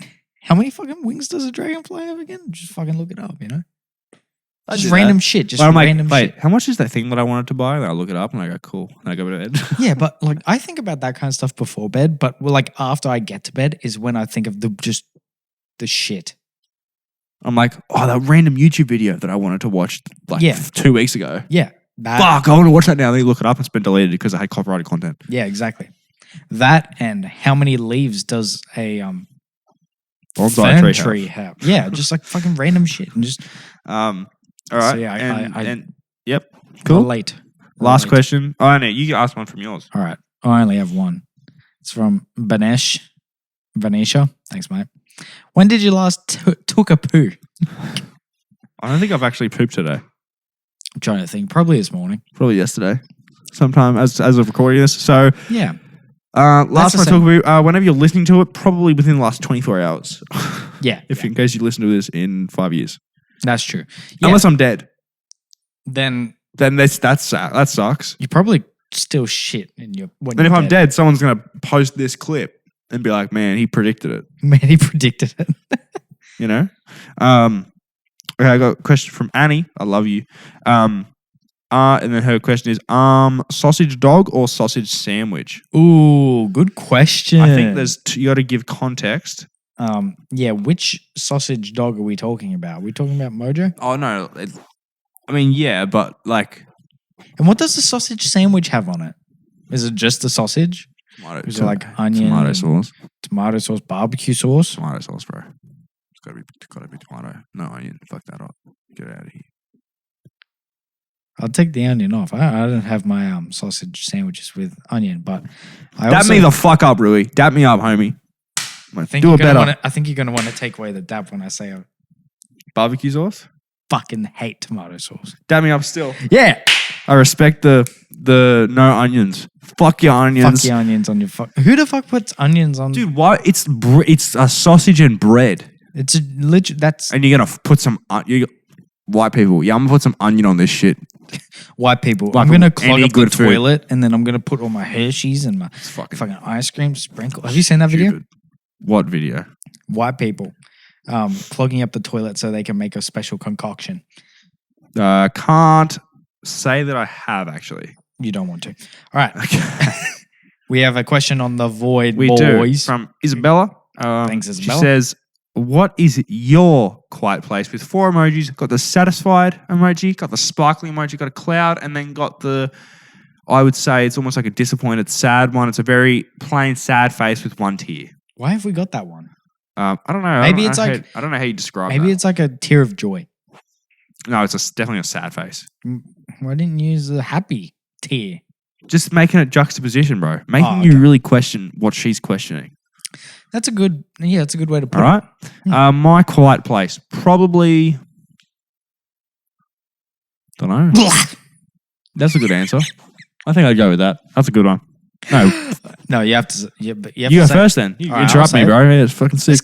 how many fucking wings does a dragonfly have again? Just fucking look it up, Just random shit. Just random shit. How much is that thing that I wanted to buy? And I look it up and I go, cool. And I go to bed. Yeah, but like I think about that kind of stuff before bed. But like after I get to bed is when I think of the shit. I'm like, oh, that random YouTube video that I wanted to watch 2 weeks ago. Yeah. Fuck, I want to watch that now. Then you look it up and it's been deleted because I had copyrighted content. Yeah, exactly. That and how many leaves does a fern tree have? Yeah, just like fucking random shit and just. All right. So yeah, yep. Cool. Relate. Last question. Oh no, you can ask one from yours. All right. I only have one. It's from Banesh. Vanisha. Thanks, mate. When did you last took a poo? I don't think I've actually pooped today. I'm trying to think. Probably this morning. Probably yesterday. Sometime as of recording this. So yeah. Last one I talk about, whenever you're listening to it, probably within the last 24 hours. Yeah. In case you listen to this in 5 years. That's true. Yeah. Unless I'm dead. Then that sucks. You probably still shit in your. And if I'm dead, someone's gonna post this clip and be like, "Man, he predicted it." Man, he predicted it. You know. Okay, I got a question from Annie. I love you. And then her question is, sausage dog or sausage sandwich? Ooh, good question. I think you got to give context. Yeah, which sausage dog are we talking about? Are we talking about Mojo? Oh no, I mean yeah, but like. And what does the sausage sandwich have on it? Is it just the sausage? Is it like onion, tomato sauce, barbecue sauce? Tomato sauce, bro. It's gotta be tomato. No onion. Fuck that up. Get out of here. I'll take the onion off. I don't have my sausage sandwiches with onion, but dab me the fuck up, Rui. Dab me up, homie. I think you're gonna want to take away the dab when I say barbecue sauce. Fucking hate tomato sauce. Dab me up still. Yeah. I respect the no onions. Fuck your onions. Fuck your onions on your fuck. Who the fuck puts onions on? Dude, why? It's a sausage and bread. It's a legit. That's and you're gonna put some white people. Yeah, I'm gonna put some onion on this shit. White people. Like I'm gonna clog up the food. toilet and then I'm gonna put all my Hershey's and my fucking ice cream sprinkle. Have you seen that video? What video? White people clogging up the toilet so they can make a special concoction. Can't say that I have actually. You don't want to. All right. Okay. We have a question on the void boys. Do from Isabella. Thanks, Isabella. She says, "What is your quiet place?" With 4 emojis. Got the satisfied emoji, got the sparkling emoji, got a cloud, and then got the. I would say it's almost like a disappointed, sad one. It's a very plain sad face with 1 tear. Why have we got that one? I don't know. Maybe I don't know how you describe. Maybe it's like a tear of joy. No, it's definitely a sad face. Why didn't you use the happy tear? Just making it juxtaposition, bro. Making you really question what she's questioning. That's a good way to put it. All right. My quiet place, probably. Don't know. That's a good answer. I think I'd go with that. That's a good one. No, you have to. You go first then. You interrupt me, bro. Yeah, it's fucking sick.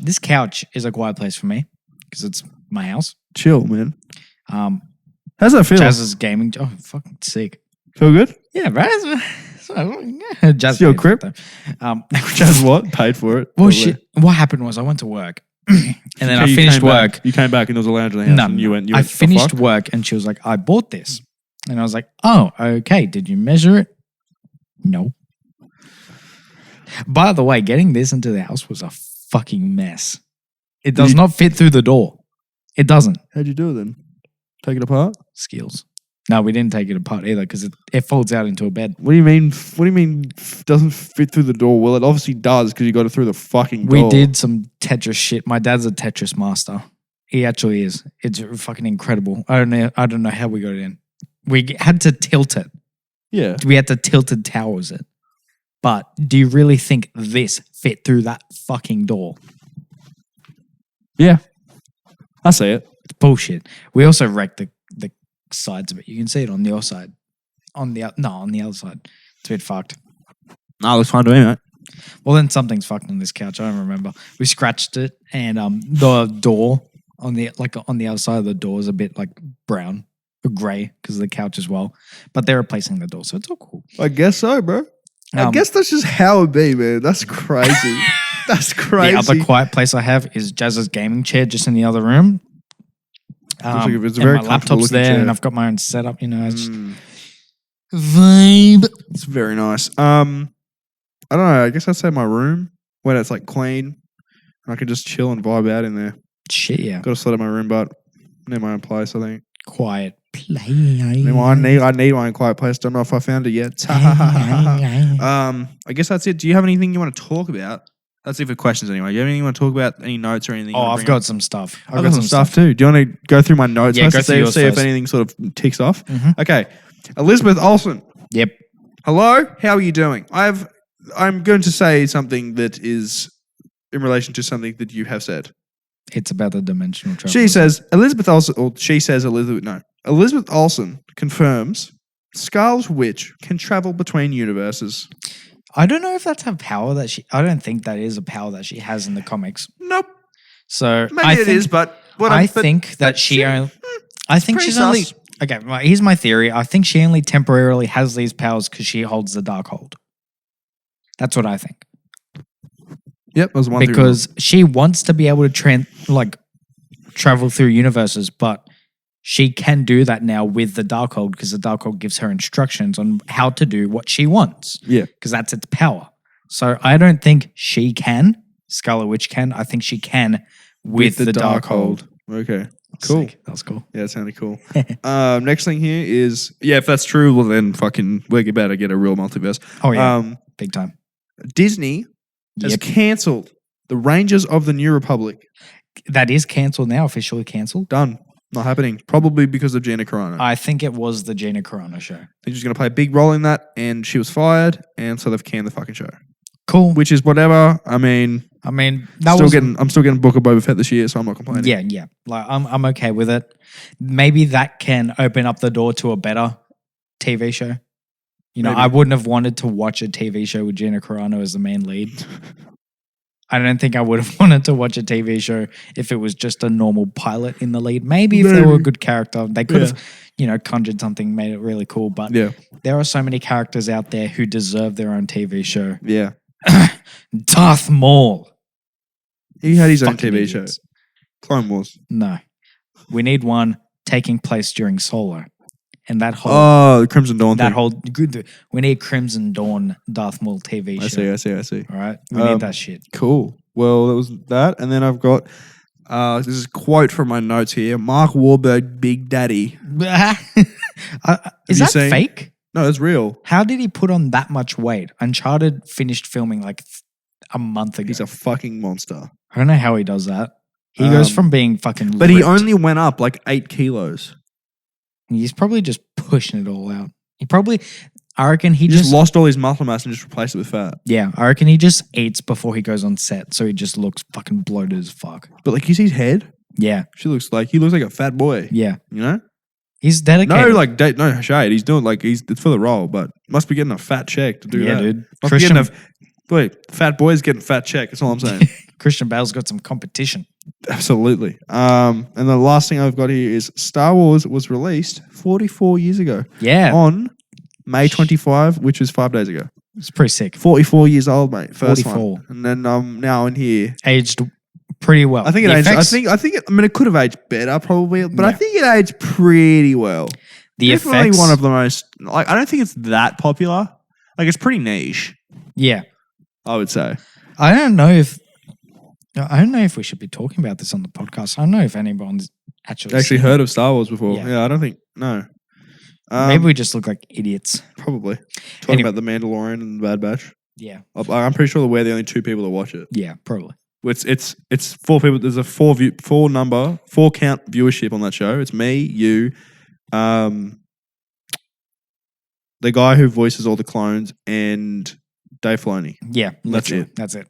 This couch is a quiet place for me because it's my house. Chill, man. How's that feel? Jazz's gaming. Oh, fucking sick. Feel good? Yeah, right. Jazz your crib. Jazz what? Paid for it. Well, shit. What happened was I went to work, and then I finished work. You came back and there was a lounge in the house. And you went. I finished work, and she was like, "I bought this," and I was like, "Oh, okay. Did you measure it?" No. By the way, getting this into the house was a fucking mess. It does not fit through the door. It doesn't. How'd you do it then? Take it apart? Skills. No, we didn't take it apart either because it folds out into a bed. What do you mean? What do you mean doesn't fit through the door? Well, it obviously does because you got it through the fucking door. We did some Tetris shit. My dad's a Tetris master. He actually is. It's fucking incredible. I don't know how we got it in. We had to tilt it. Yeah. We had to tilted towers it. But do you really think this fit through that fucking door? Yeah. I see it. It's bullshit. We also wrecked the sides of it. You can see it on your side. On the other side. It's a bit fucked. No, it looks fine to me, mate. Well, then something's fucked on this couch. I don't remember. We scratched it, and the door on the other side of the door is a bit like brown or grey because of the couch as well. But they're replacing the door, so it's all cool. I guess so, bro. I guess that's just how it be, man. That's crazy. That's crazy. The other quiet place I have is Jazz's gaming chair just in the other room. It's a very and my laptop's there, chair. and I've got my own setup. You know, it's just vibe. It's very nice. I don't know. I guess I'd say my room when it's like clean, and I can just chill and vibe out in there. Shit, yeah. Got to set up my room, but near my own place, I think. Quiet Place. I need one Quiet Place. Don't know if I found it yet. I guess that's it. Do you have anything you want to talk about? That's it for questions anyway. Do you have anything you want to talk about? Any notes or anything? Oh, I've got some stuff. I've got some stuff too. Do you want to go through my notes Yeah, first go to through yours see if first. anything sort of ticks off? Mhm. Okay. Elizabeth Olsen. Yep. Hello. How are you doing? I'm going to say something that is in relation to something that you have said. It's about the dimensional travel. She says Elizabeth Olsen confirms Scarlet Witch can travel between universes. I don't know if that's a power that I don't think that is a power that she has in the comics. Nope. So Maybe it is, but I think that she only. I think she's only. Okay, right, here's my theory. I think she only temporarily has these powers because she holds the Darkhold. That's what I think. Yep, that was one because she wants to be able to travel through universes, but she can do that now with the Darkhold because the Darkhold gives her instructions on how to do what she wants. Yeah. Because that's its power. So I don't think she can. Scarlet Witch can. I think she can with the Darkhold. Okay. Cool. Sick. That was cool. Yeah, that sounded cool. Next thing here is, if that's true, well then fucking we're about to get a real multiverse. Oh yeah, big time. Disney has cancelled the Rangers of the New Republic. That is cancelled now, officially cancelled. Done. Not happening. Probably because of Gina Carano. I think it was the Gina Carano show. They're just going to play a big role in that, and she was fired, and so they've canned the fucking show. Cool. Which is whatever. I mean, I'm still getting Book of Boba Fett this year, so I'm not complaining. Yeah. Like I'm okay with it. Maybe that can open up the door to a better TV show. You know, Maybe. I wouldn't have wanted to watch a TV show with Gina Carano as the main lead. I don't think I would have wanted to watch a TV show if it was just a normal pilot in the lead. Maybe if they were a good character, they could have, conjured something, made it really cool. But there are so many characters out there who deserve their own TV show. Yeah. Darth Maul. He had his own Fucking TV idiots. show. Clone Wars. No. We need one taking place during Solo. And that whole... Oh, the Crimson Dawn thing. We need Crimson Dawn Darth Maul TV show. I see. All right? We need that shit. Cool. Well, that was that. And then I've got... this is a quote from my notes here. Mark Wahlberg, Big Daddy. Is that fake? No, it's real. How did he put on that much weight? Uncharted finished filming like a month ago. He's a fucking monster. I don't know how he does that. He goes from being fucking But ripped. he only went up like 8 kilos. He's probably just pushing it all out. I reckon he He just lost all his muscle mass and just replaced it with fat. Yeah, I reckon he just eats before he goes on set, so he just looks fucking bloated as fuck. But like, you see his head? Yeah. He looks like a fat boy. Yeah. You know? He's dedicated. No shade. He's doing it's for the role, but must be getting a fat check to do that. Yeah, dude. Must be getting fat boy's getting a fat check. That's all I'm saying. Christian Bale's got some competition. Absolutely. And the last thing I've got here is Star Wars was released 44 years ago. Yeah. On May 25, which was 5 days ago. It's pretty sick. 44 years old, mate. First 44. one. And then now in here. Aged pretty well. I think it aged. It could have aged better probably, but I think it aged pretty well. The Definitely effects, one of the most. I don't think it's that popular. Like, it's pretty niche. Yeah. I would say. I don't know if we should be talking about this on the podcast. I don't know if anyone's actually heard of Star Wars before. Yeah. Yeah, I don't think no. Maybe we just look like idiots. Probably talking about the Mandalorian and the Bad Batch. Yeah, I'm pretty sure that we're the only 2 people that watch it. Yeah, probably. It's 4 people. There's a 4 count viewership on that show. It's me, you, the guy who voices all the clones, and Dave Filoni. Yeah, That's it. That's it.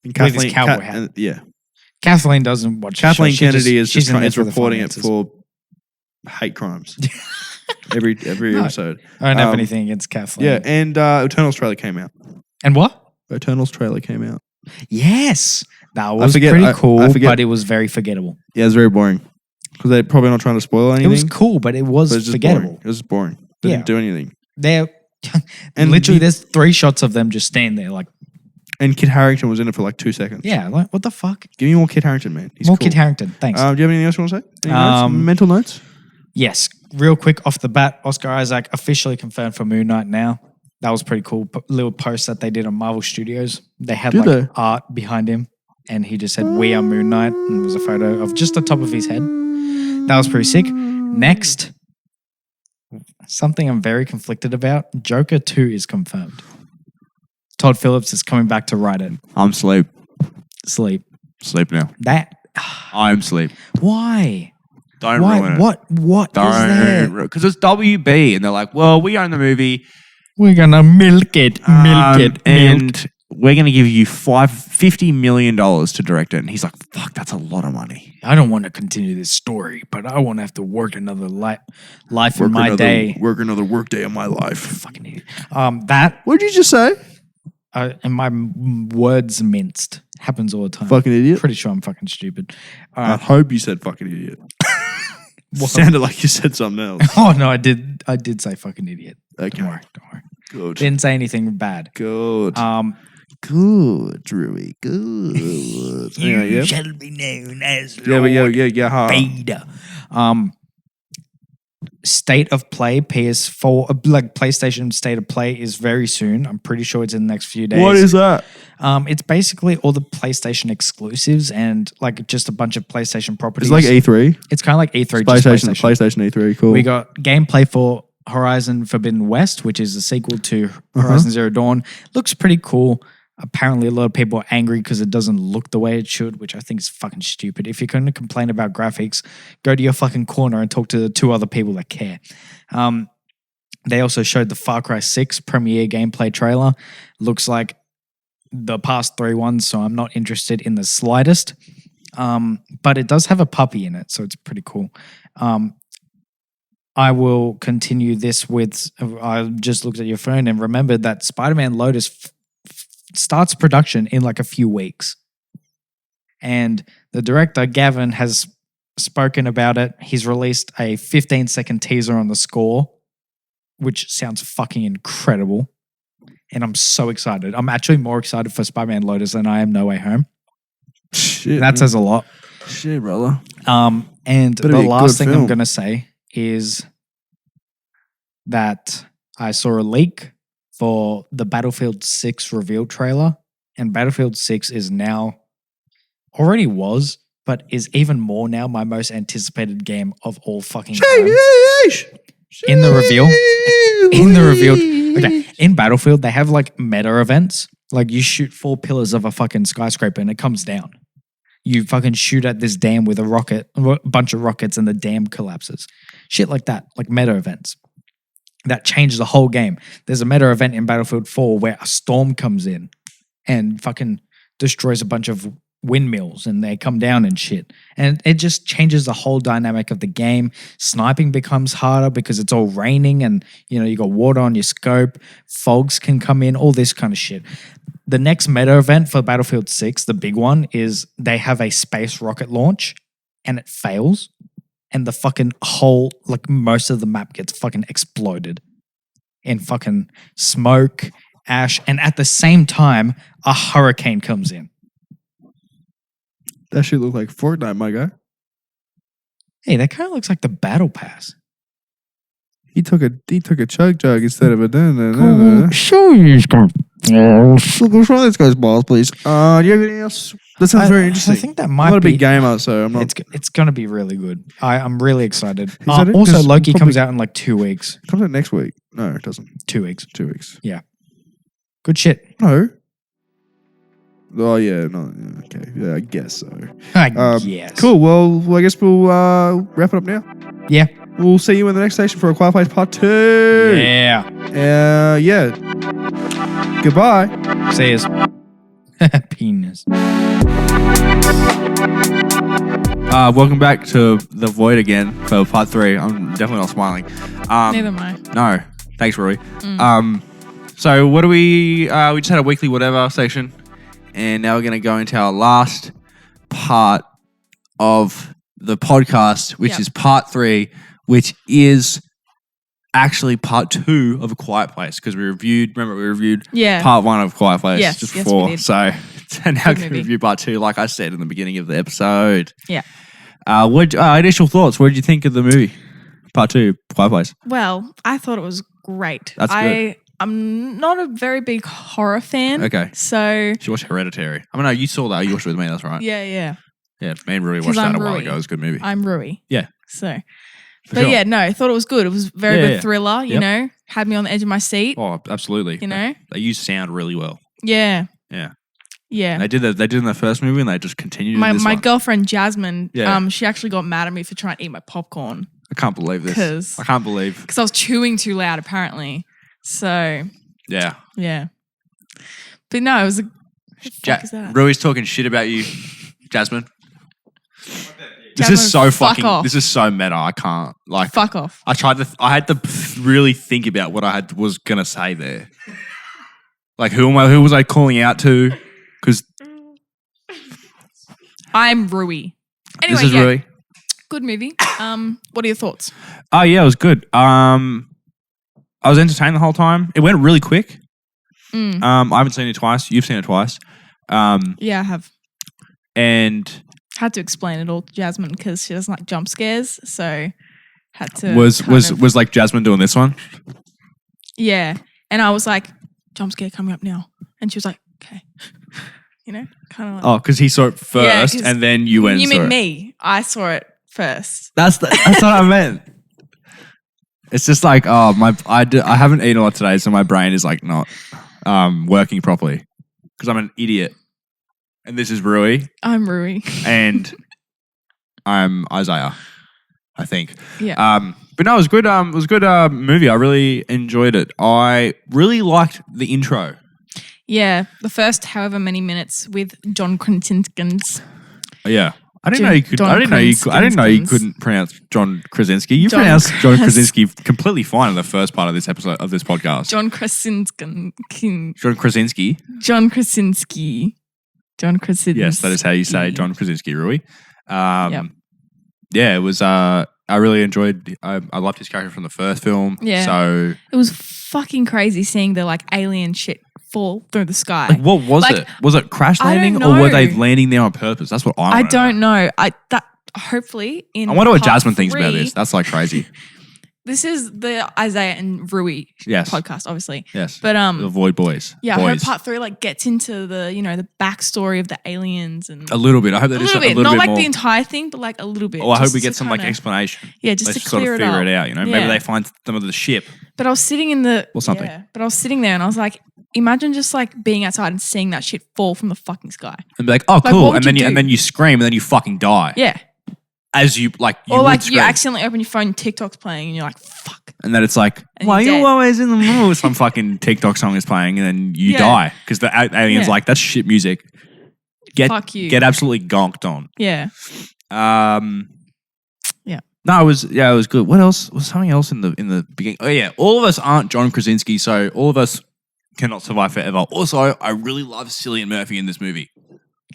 And With his cowboy hat. Yeah. Kathleen doesn't watch Kathleen the show. Kennedy is she's reporting it for hate crimes. every episode. I don't have anything against Kathleen. Yeah, and Eternals trailer came out. And what? Eternals trailer came out. Yes. That was pretty cool, but it was very forgettable. Yeah, it was very boring. Because they're probably not trying to spoil anything. It was cool, but it was forgettable. Boring. It was boring. Didn't do anything. And literally there's 3 shots of them just standing there like. And Kit Harington was in it for like 2 seconds. Yeah, like what the fuck? Give me more Kit Harington, man. He's more cool. Kit Harington, thanks. Do you have anything else you want to say? Any notes? Mental notes? Yes. Real quick off the bat, Oscar Isaac officially confirmed for Moon Knight now. That was pretty cool. Little post that they did on Marvel Studios. They had art behind him and he just said, "We are Moon Knight," and it was a photo of just the top of his head. That was pretty sick. Next, something I'm very conflicted about. Joker 2 is confirmed. Todd Phillips is coming back to write it. I'm sleep. Sleep. Sleep now. That. I'm sleep. Why? Don't Why? ruin it. What is there? Because it's WB, and they're like, well, we own the movie. We're gonna milk it. And we're going to give you $50 million to direct it. And he's like, fuck, that's a lot of money. I don't want to continue this story, but I won't have to work another life in my day. Work another work day of my life. Fucking idiot. That. What did you just say? And my words minced. Happens all the time. Fucking idiot. Pretty sure I'm fucking stupid. I hope you said fucking idiot. Sounded like you said something else. Oh no, I did say fucking idiot. Okay. Don't worry. Good. Didn't say anything bad. Good. Good, Drewy. Good. You shall be known as Yeah. Vader. State of Play PS4, like PlayStation State of Play is very soon. I'm pretty sure it's in the next few days. What is that? It's basically all the PlayStation exclusives and like just a bunch of PlayStation properties. It's like E3. It's kind of like E3. PlayStation E3. Cool. We got gameplay for Horizon Forbidden West, which is a sequel to Horizon Zero Dawn. Looks pretty cool. Apparently, a lot of people are angry because it doesn't look the way it should, which I think is fucking stupid. If you're going to complain about graphics, go to your fucking corner and talk to the two other people that care. They also showed the Far Cry 6 premiere gameplay trailer. Looks like the past 3 ones, so I'm not interested in the slightest. But it does have a puppy in it, so it's pretty cool. I will continue this with, I just looked at your phone and remembered that Spider-Man Lotus starts production in like a few weeks. And the director, Gavin, has spoken about it. He's released a 15-second teaser on the score, which sounds fucking incredible. And I'm so excited. I'm actually more excited for Spider-Man Lotus than I am No Way Home. Shit. That says a lot. Shit, brother. And Better the be a last good thing film. I'm going to say is that I saw a leak for the Battlefield 6 reveal trailer, and Battlefield 6 is now, already was, but is even more now my most anticipated game of all fucking time. In the reveal, okay, in Battlefield, they have like meta events. Like you shoot 4 pillars of a fucking skyscraper and it comes down. You fucking shoot at this dam with a bunch of rockets and the dam collapses. Shit like that, like meta events. That changed the whole game. There's a meta event in Battlefield 4 where a storm comes in and fucking destroys a bunch of windmills and they come down and shit. And it just changes the whole dynamic of the game. Sniping becomes harder because it's all raining and, you know, you got water on your scope. Fogs can come in, all this kind of shit. The next meta event for Battlefield 6, the big one, is they have a space rocket launch and it fails. And the fucking whole, like most of the map gets fucking exploded in fucking smoke, ash, and at the same time, a hurricane comes in. That shit look like Fortnite, my guy. Hey, that kind of looks like the battle pass. He took a chug jug instead of a Show you Look, try this guy's balls, please. Do you have anything else? That sounds very interesting. I think that I'm might not a be big gamer, so I'm not. It's going to be really good. I'm really excited. that it? Also, 'Cause Loki probably- comes out in like 2 weeks. Comes out next week. No, it doesn't. 2 weeks. 2 weeks. Good shit. No. Oh yeah, no. Okay, yeah, I guess so. Yes. Cool. Well, I guess we'll wrap it up now. Yeah. We'll see you in the next station for a Quiet Place Part 2. Yeah. Yeah. Goodbye. See yous. Penis. Welcome back to The Void again for part 3. I'm definitely not smiling. Neither am I. No. Thanks, Rory. So what do we just had a weekly whatever section, and now we're going to go into our last part of the podcast, which is part 3, which is actually part 2 of A Quiet Place, because we reviewed part 1 of Quiet Place just before. we did. So now Good we can movie. review part 2, like I said in the beginning of the episode. Yeah. What initial thoughts? What did you think of the movie? Part 2, Quiet Place. Well, I thought it was great. That's good. I'm not a very big horror fan. Okay. So, Did you watch Hereditary? I mean, no, you saw that. You watched it with me. That's right. yeah. Yeah, me and Rui 'Cause watched that I'm a while Rui. ago. It was a good movie. I'm Rui. Yeah. So, But sure. yeah, no, I thought it was good. It was very Yeah, good yeah. thriller, you Yep. know, had me on the edge of my seat, Oh, absolutely. you know? They use sound really well. Yeah. Yeah. Yeah. They did that. They did in the first movie, and they just continued My in this my one. girlfriend Jasmine, Yeah. she actually got mad at me for trying to eat my popcorn I can't believe this. 'Cause- I can't believe. because I was chewing too loud, apparently. So Yeah. yeah, but no, it was. What the fuck is that? Rui's talking shit about you, Jasmine. This Jasmine, is so fuck fucking. off. This is so meta. I can't like. Fuck off. I tried to. I had to really think about what I was gonna say there. Like who am I? Who was I calling out to? Because I'm Rui. Anyway, this is yeah, Rui. good movie. What are your thoughts? Oh yeah, it was good. I was entertained the whole time. It went really quick. Mm. I haven't seen it twice. You've seen it twice. Yeah, I have And had to explain it all to Jasmine because she doesn't like jump scares, so had to. was kind of- like Jasmine doing this one? yeah, and I was like, jump scare coming up now, and she was like, okay, you know, kind of like. Oh, because he saw it Yeah, first, 'cause and then you went. You and saw mean it. me? I saw it first. That's what I meant. It's just like I haven't eaten a lot today, so my brain is like not working properly because I'm an idiot. And this is Rui, I'm Rui. and I'm Isaiah, I think. Yeah. But no, it was good. It was a good movie. I really enjoyed it. I really liked the intro. Yeah, the first however many minutes with John Krasinski's. Yeah. I didn't John- know you could. John I didn't know you. I didn't know you Krasinski's. couldn't pronounce John Krasinski. You John pronounced John Kras- Krasinski completely fine in the first part of this episode of this podcast. John Krasinski. John Krasinski. John Krasinski. John Krasinski. Yes, that is how you say John Krasinski, Rui. Yep. Yeah, it was. I really enjoyed. I loved his character from the first film. Yeah. So, It was fucking crazy seeing the like alien shit fall through the sky. like, what was Like, it? Was it crash I don't landing, or were they know. landing there on purpose? That's what I. I wanna know. don't know. Hopefully in. I wonder what part Jasmine thinks about 3 this. That's like crazy. This is the Isaiah and Rui Yes. podcast, obviously. Yes. But The Void Boys. yeah, I Boys. hope part 3 like gets into the the backstory of the aliens and A little bit. I hope they a do little a bit, little not bit like more. the entire thing, but like a little bit. Oh, I hope just we to get some like kinda- explanation. Yeah, just Let's to sort of clear figure it it up. out. You know, maybe Yeah. they find some of the ship. But I was sitting in the Or something. Yeah, but I was sitting there and I was like, imagine just like being outside and seeing that shit fall from the fucking sky. And be like, oh, Like, cool. what would And then you you, and do? then you scream and then you fucking die. Yeah. As you like, you Or would like scream. you accidentally open your phone, TikTok's playing, and you're like, fuck. And then it's like, And why are you're you dead. always in the mood? Some fucking TikTok song is playing and then you Yeah. die. Because the alien's Yeah. like, that's shit music. Fuck you. Get absolutely gonked on. Yeah. Yeah. No, it was good. What else? Was something else in the beginning? Oh yeah, all of us aren't John Krasinski, so all of us cannot survive forever. Also, I really love Cillian Murphy in this movie.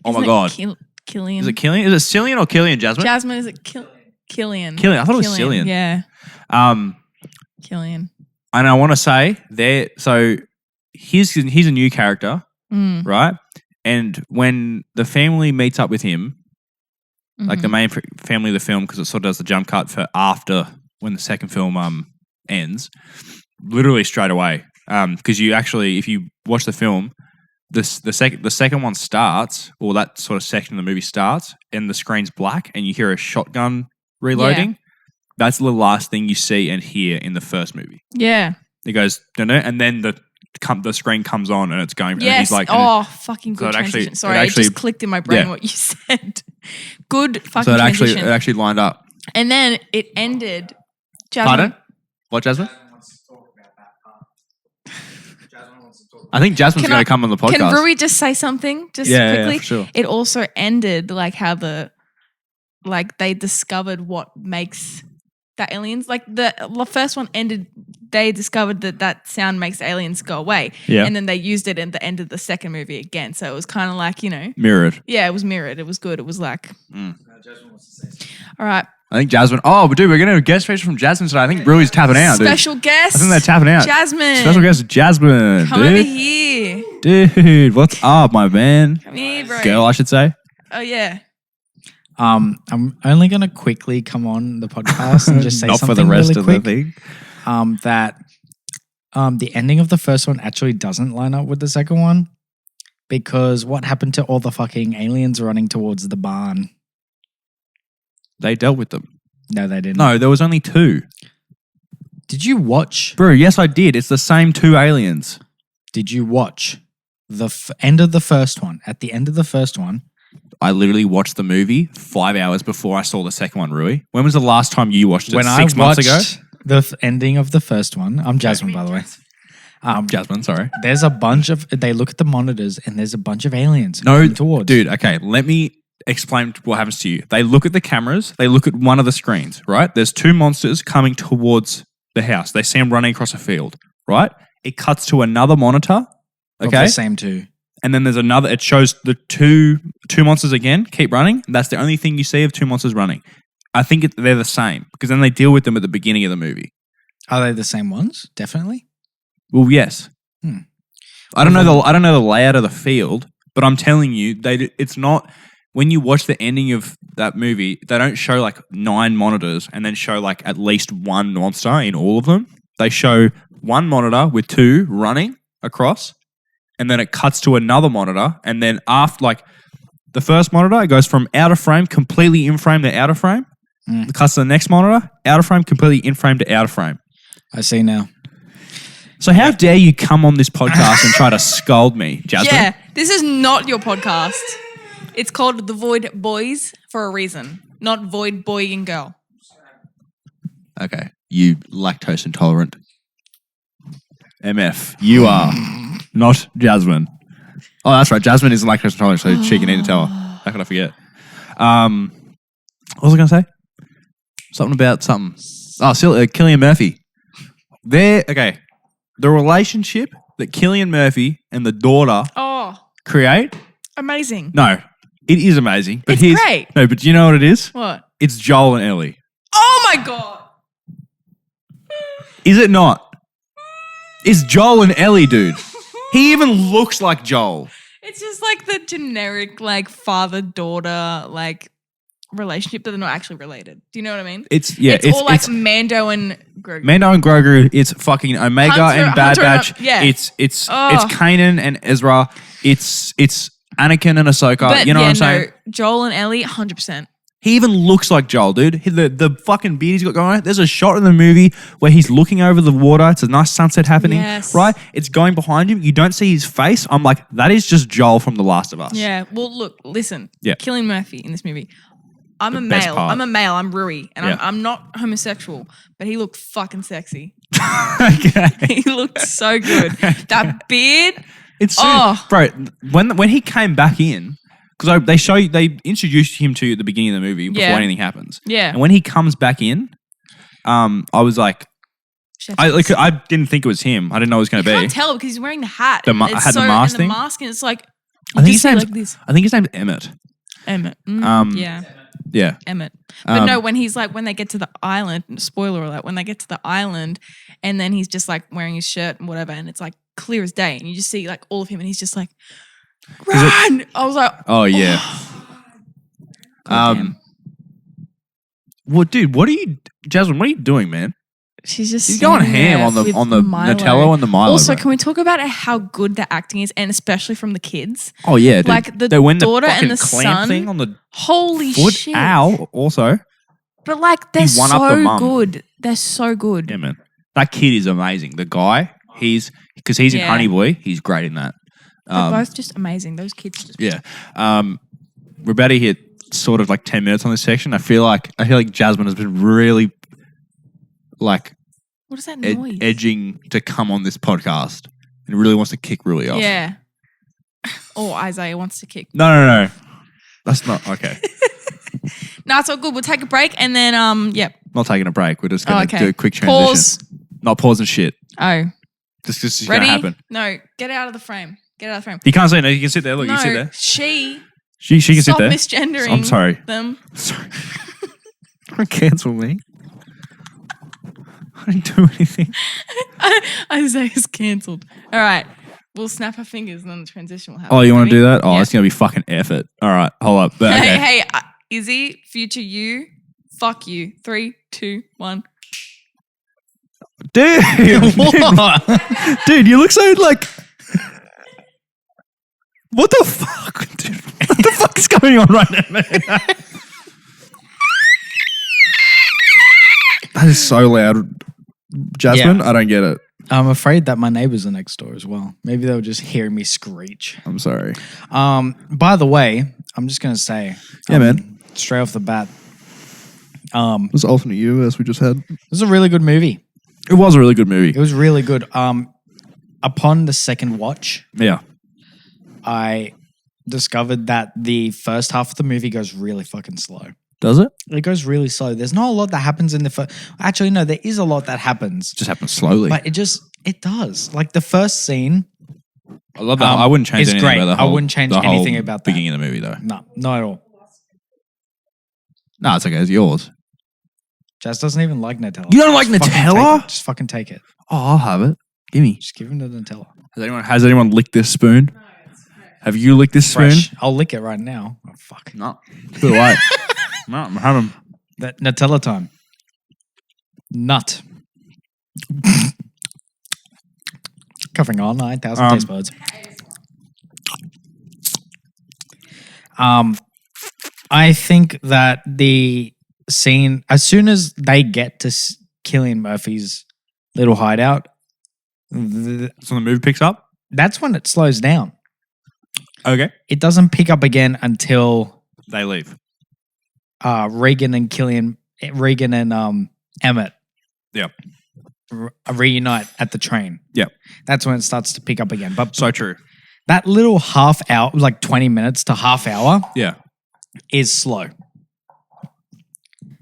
Oh Isn't my it god, Killian. is it Cillian? Is it Cillian or Killian? Jasmine? Jasmine, is it Killian? Killian. I thought it was Cillian. Yeah. Um, Killian. and I want to say there. So he's a new character, Mm. right? And when the family meets up with him, like the Mhm. main family of the film, because it sort of does the jump cut for after when the second film ends, literally straight away. Because you actually, if you watch the film, the second one starts, or that sort of section of the movie starts, and the screen's black, and you hear a shotgun reloading. That's the last thing you see and hear in the first movie. Yeah. It goes, and then the screen comes on, and it's going. And Yes. he's like, fucking so good it actually- transition. it Sorry, it actually- just clicked in my brain yeah. what you said. Good fucking so it transition. actually lined up. And then it ended. Jasmine, Pardon? What, Jasmine? I think Jasmine's Can going I- to come on the podcast. Can Rui just say something? Just Yeah, quickly. for sure. It also ended like how they discovered what makes the aliens. Like the first one ended, they discovered that sound makes aliens go away. Yeah. And then they used it at the end of the second movie again. So it was kind of like, Mirrored. yeah, it was mirrored. It was good. It was like, Mm. all right, I think Jasmine. Oh, but dude, we're getting a guest feature from Jasmine today. I think Rui's tapping out, dude. special guest. I think they're tapping out. Jasmine. Special guest Jasmine, Come over dude. here. Dude, what's up, my man? Come here, bro. Girl, I should say. Oh, yeah. I'm only gonna quickly come on the podcast and just say Not something for the rest really of quick. the thing. That the ending of the first one actually doesn't line up with the second one because what happened to all the fucking aliens running towards the barn? They dealt with them. No, they didn't. No, there was only 2. Did you watch? Bro, yes, I did. It's the same 2 aliens. Did you watch the end of the first one? At the end of the first one, I literally watched the movie 5 hours before I saw the second one, Rui. When was the last time you watched it? when 6 I months ago? watched the ending of the first one, I'm Jasmine, by the way. Jasmine, sorry. There's a bunch of. They look at the monitors, and there's a bunch of aliens. No, coming towards. dude, okay, let me explain what happens to you. They look at the cameras, they look at one of the screens, right? There's 2 monsters coming towards the house. They see them running across a field, right? It cuts to another monitor, Of okay? the same 2. And then there's another, it shows the two monsters again, keep running. That's the only thing you see of 2 monsters running. I think they're the same because then they deal with them at the beginning of the movie. Are they the same ones? Definitely. Well, yes. I don't know the layout of the field, but I'm telling you, it's not. When you watch the ending of that movie, they don't show like 9 monitors and then show like at least 1 monster in all of them. They show 1 monitor with 2 running across, and then it cuts to another monitor, and then after like the first monitor, it goes from out of frame, completely in frame to out of frame. It cuts to the next monitor, out of frame, completely in frame to out of frame. I see now. So how dare you come on this podcast and try to scold me, Jasmine? Yeah, this is not your podcast. It's called The Void Boys for a reason, not Void Boy and Girl. Okay, you lactose intolerant. MF, you are not Jasmine. Oh, that's right. Jasmine is lactose intolerant, so she can eat to tell her. How could I forget? What was I going to say? Something about something. Oh, Cillian Murphy. Okay. The relationship that Cillian Murphy and the daughter create. Amazing. No, it is amazing. But It's great. No, but do you know what it is? What? It's Joel and Ellie. Oh my God. Is it not? It's Joel and Ellie, dude. He even looks like Joel. It's just like the generic like father-daughter like relationship that they're not actually related. Do you know what I mean? It's all like Mando and Grogu. Mando and Grogu. It's fucking Omega and Bad Hunter Batch. It's Kanan and Ezra. It's Anakin and Ahsoka. But you know what I'm saying? No, Joel and Ellie, 100%. He even looks like Joel, dude. The fucking beard he's got going on. There's a shot in the movie where he's looking over the water. It's a nice sunset happening, Yes. right? It's going behind him. You don't see his face. I'm like, that is just Joel from The Last of Us. Yeah. Well, look, listen. Yeah. Cillian Murphy in this movie. I'm a best male. part. I'm a male. I'm Rui. And Yeah. I'm not homosexual, but he looked fucking sexy. Okay. He looked so good. That beard. It's Oh. bro. When he came back in, because they introduced him to you at the beginning of the movie before Yeah. anything happens. Yeah. And when he comes back in, I was like, I didn't think it was him. I didn't know it was going to You be. can't tell because he's wearing the hat. The and it's had the mask and thing? the mask, and it's like I think just his name's like this. I think his name's Emmett. Emmett. Yeah, Yeah. Emmett. But no, when he's like when they get to the island. Spoiler alert! When they get to the island, and then he's just like wearing his shirt and whatever, and it's like clear as day, and you just see like all of him, and he's just like run. I was like, Oh yeah. goddamn. Well, dude, Jasmine? What are you doing, man? She's just She's going sitting ham there on the with Milo. Nutella and the Milo. Also, bro. can we talk about how good the acting is, and especially from the kids? Oh yeah, dude. like the when daughter the and fucking the clamp son? thing on the Holy foot. shit! Ow. Also, But like they're He one-upped the so mum. good. They're so good. yeah, man. That kid is amazing. The guy, because he's in Yeah. Honey Boy, he's great in that. They're both just amazing. Those kids. Are just Yeah. We're about to hit sort of like 10 minutes on this section. I feel like Jasmine has been really like What is that noise? edging to come on this podcast and really wants to kick Rui off. Yeah. Or Isaiah wants to kick. No. That's not okay. No, it's all good. We'll take a break and then yep. Not taking a break. We're just going to okay. do a quick transition. Pause. Not pausing shit. Oh. This is going Ready? to happen. No, get out of the frame. Get out of the frame. You can't say no. You can sit there. Look, no, you sit there. she She can sit stop there. misgendering I'm sorry. them. Sorry. Don't cancel me. I didn't do anything. Isaiah's cancelled. All right. We'll snap our fingers and then the transition will happen. Oh, you want to Ready? do that? Oh, Yeah. it's going to be fucking effort. All right. Hold up. But, okay. Hey, Izzy, future you, fuck you. 3, 2, 1. Dude. What? Dude, you look so like... What the fuck? Dude, what the fuck is going on right now, man? That is so loud. Jasmine, Yeah. I don't get it. I'm afraid that my neighbors are next door as well. Maybe they'll just hear me screech. I'm sorry. By the way, I'm just gonna say, Yeah, man. straight off the bat, This alternate universe we just had. this is a really good movie. It was a really good movie. It was really good. Upon the second watch, Yeah. I discovered that the first half of the movie goes really fucking slow. Does it? It goes really slow. There's not a lot that happens in the first. Actually, no, there is a lot that happens, Just happens slowly. but it does. Like the first scene, I love that. I wouldn't change it's anything great. about the I whole. wouldn't change the whole anything about that. beginning of the movie, though. No, not at all. No, it's okay. It's yours. Jazz doesn't even like Nutella. You don't like Just fucking Nutella? take it. Just fucking take it. Oh, I'll have it. Give me. Just give him the Nutella. Has anyone licked this spoon? Have you licked this spoon? Fresh. I'll lick it right now. Oh, fuck. No. Good white. No, I'm having. That Nutella time. Nut. Covering all 9,000 taste buds. I think that the scene, as soon as they get to Cillian Murphy's little hideout, So the movie picks up? that's when it slows down. Okay. It doesn't pick up again until They leave. Regan and Emmett Yep. reunite at the train. Yep. That's when it starts to pick up again. But So true. that little half hour, like 20 minutes to half hour, Yeah. is slow.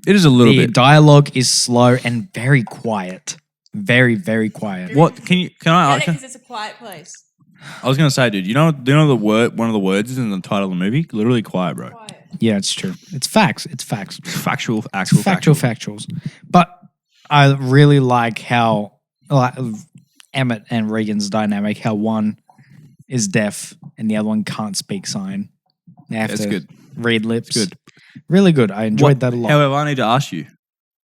It is a little The bit. dialogue is slow and very quiet. Very, very quiet. What can I? Because it's a quiet place. I was gonna say, dude. You know the word. One of the words is in the title of the movie. Literally quiet, bro. Yeah, it's true. It's facts. It's facts. Factual, It's actual, factual factuals. But I really like how Emmett and Regan's dynamic, how one is deaf and the other one can't speak sign. They have It's to good. read lips. It's good. Really good. I enjoyed that a lot. However, I need to ask you,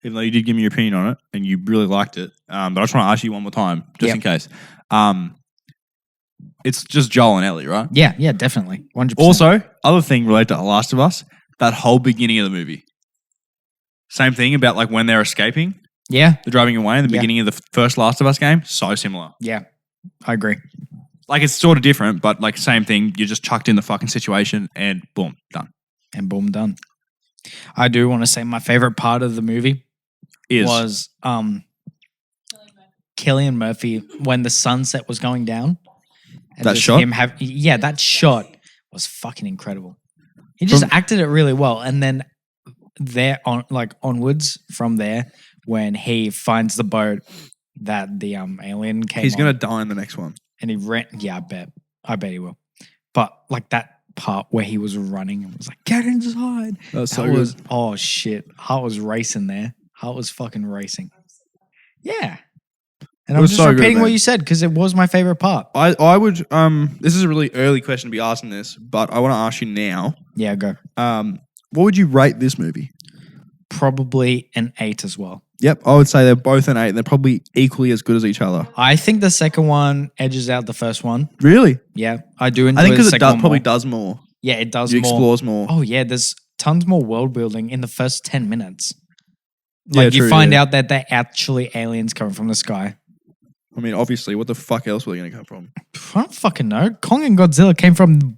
even though you did give me your opinion on it and you really liked it, but I just want to ask you one more time, just Yep. in case. It's just Joel and Ellie, right? Yeah, definitely. 100%. Also, other thing related to The Last of Us, that whole beginning of the movie. Same thing about like when they're escaping, yeah, they're driving away in the Yeah. beginning of the first Last of Us game. So similar. yeah, I agree. Like it's sort of different, but like same thing. You're just chucked in the fucking situation and boom, done. And boom, done. I do want to say my favorite part of the movie was Cillian Murphy when the sunset was going down. And That just shot? that shot was fucking incredible. He just acted it really well. And then onwards from there, when he finds the boat that the alien came He's on, gonna die in the next one. and he ran. Yeah, I bet he will. But like that part where he was running and was like, "Get inside." That's That was oh shit. Heart was racing there. Heart was fucking racing. Yeah. And I'm was just so good, repeating what man. you said because it was my favorite part. I would this is a really early question to be asking this, but I want to ask you now. Yeah, go. What would you rate this movie? Probably an 8 as well. Yep, I would say they're both an 8 and they're probably equally as good as each other. I think the second one edges out the first one. Really? Yeah, I do enjoy I think the because it second one probably more. does more. Yeah, it does It more. explores more. Oh yeah, there's tons more world building in the first 10 minutes. Yeah, Like you true, find yeah. out that they're actually aliens coming from the sky. I mean, obviously, what the fuck else were they going to come from? I don't fucking know. Kong and Godzilla came from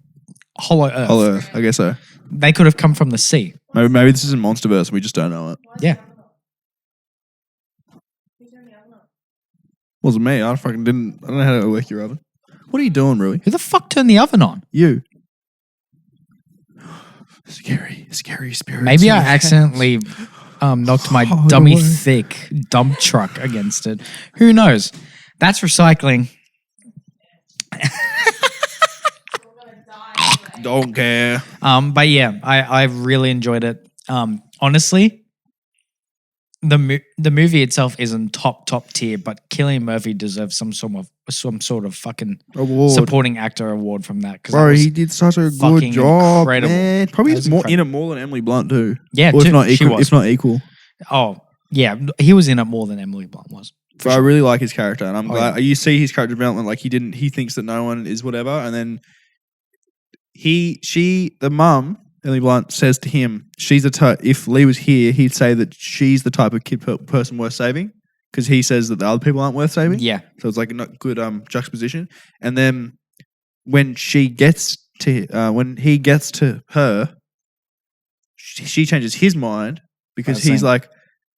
Hollow Earth. Hollow Earth, I guess so. They could have come from the sea. Maybe this is a MonsterVerse and we just don't know it. Yeah. Wasn't me. I don't know how to work your oven. What are you doing, Rui? Who the fuck turned the oven on? You. Scary spirits. Maybe in I the house. accidentally knocked my Oh, dummy don't worry. thick dump truck against it. Who knows? That's recycling. Don't care. But yeah, I really enjoyed it. Honestly, the movie itself isn't top tier, but Cillian Murphy deserves some sort of fucking Award. supporting actor award from that. 'cause that Bro, was- he did such a good fucking job, incredible. man. Probably That was more in incredible. it more than Emily Blunt too. yeah, Or if too, not she equal. was. If not equal. Oh yeah, he was in it more than Emily Blunt was. But I really like his character, and I'm glad yeah. you see his character development. Like he thinks that no one is whatever, and then the mum Emily Blunt says to him, she's the type, if Lee was here, he'd say that she's the type of person worth saving because he says that the other people aren't worth saving. Yeah. So it's like a not good juxtaposition. And then when he gets to her, she changes his mind because he's like,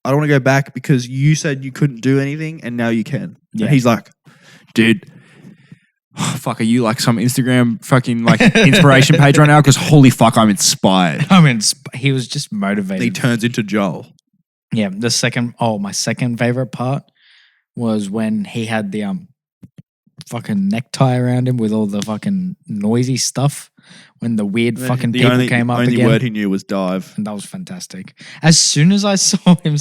I don't want to go back because you said you couldn't do anything and now you can. Yeah. And he's like, dude, fuck, are you like some Instagram fucking like inspiration page right now? Because holy fuck, I'm inspired. He was just motivated. he turns into Joel. Yeah. My second favorite part was when he had the fucking necktie around him with all the fucking noisy stuff when the weird fucking people came up again. The only word he knew was dive. And that was fantastic. As soon as I saw him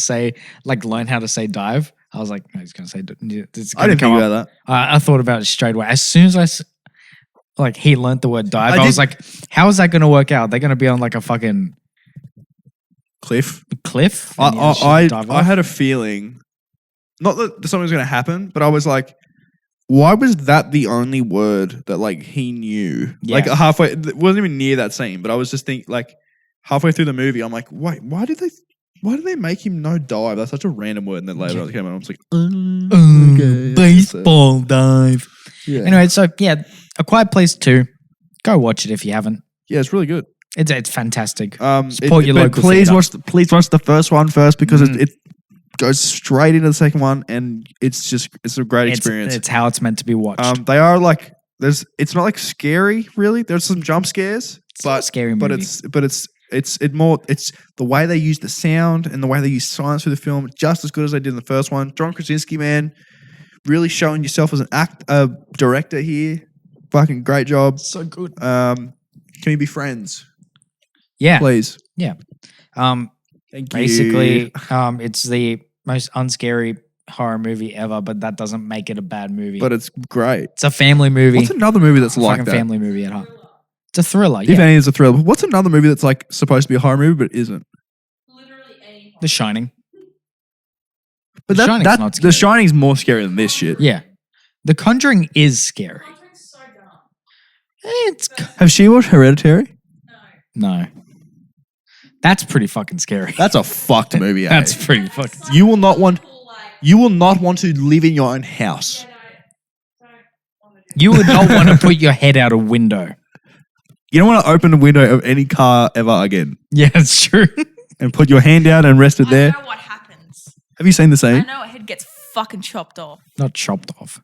learn how to say dive, I was like, no, he's going to say, I didn't think about that. I thought about it straight away. As soon as he learned the word dive, I was like, how is that going to work out? They're going to be on like a fucking cliff. I had a feeling, not that something was going to happen, but I was like, why was that the only word that like he knew? Yeah. Like halfway, it wasn't even near that scene, but I was just thinking like halfway through the movie, I'm like, wait, why did they make him know dive? That's such a random word. And then later I came out, I was like, okay, baseball dive. Yeah. Anyway, so yeah, A Quiet Place 2. Go watch it if you haven't. Yeah, it's really good. It's fantastic. Support your local please theater. watch the first one first because it goes straight into the second one and it's a great experience. It's how it's meant to be watched. They are like it's not like scary really. There's some jump scares, not a scary movie. but it's the way they use the sound and the way they use silence through the film just as good as they did in the first one. John Krasinski, man, really showing yourself as a director here. Fucking great job. So good. Can we be friends? Yeah. Please. Yeah. Thank Basically, you. it's the most unscary horror movie ever, but that doesn't make it a bad movie. But it's great. It's a family movie. What's another movie that's like fucking that? family movie at heart. It's a thriller. If Yeah. any is a thriller. What's another movie that's like supposed to be a horror movie but isn't? The Shining. But The Shining's not scary. The Shining's more scary than this shit. Yeah. The Conjuring is scary. It's Have she watched Hereditary? no. That's pretty fucking scary. That's a fucked movie. That's pretty fucking. You will not want to live in your own house. You would not want to put your head out a window. You don't want to open the window of any car ever again Yeah, it's true. and put your hand out and rest it there. I know what happens. Have you seen the I scene? know a head gets fucking chopped off. Not chopped off.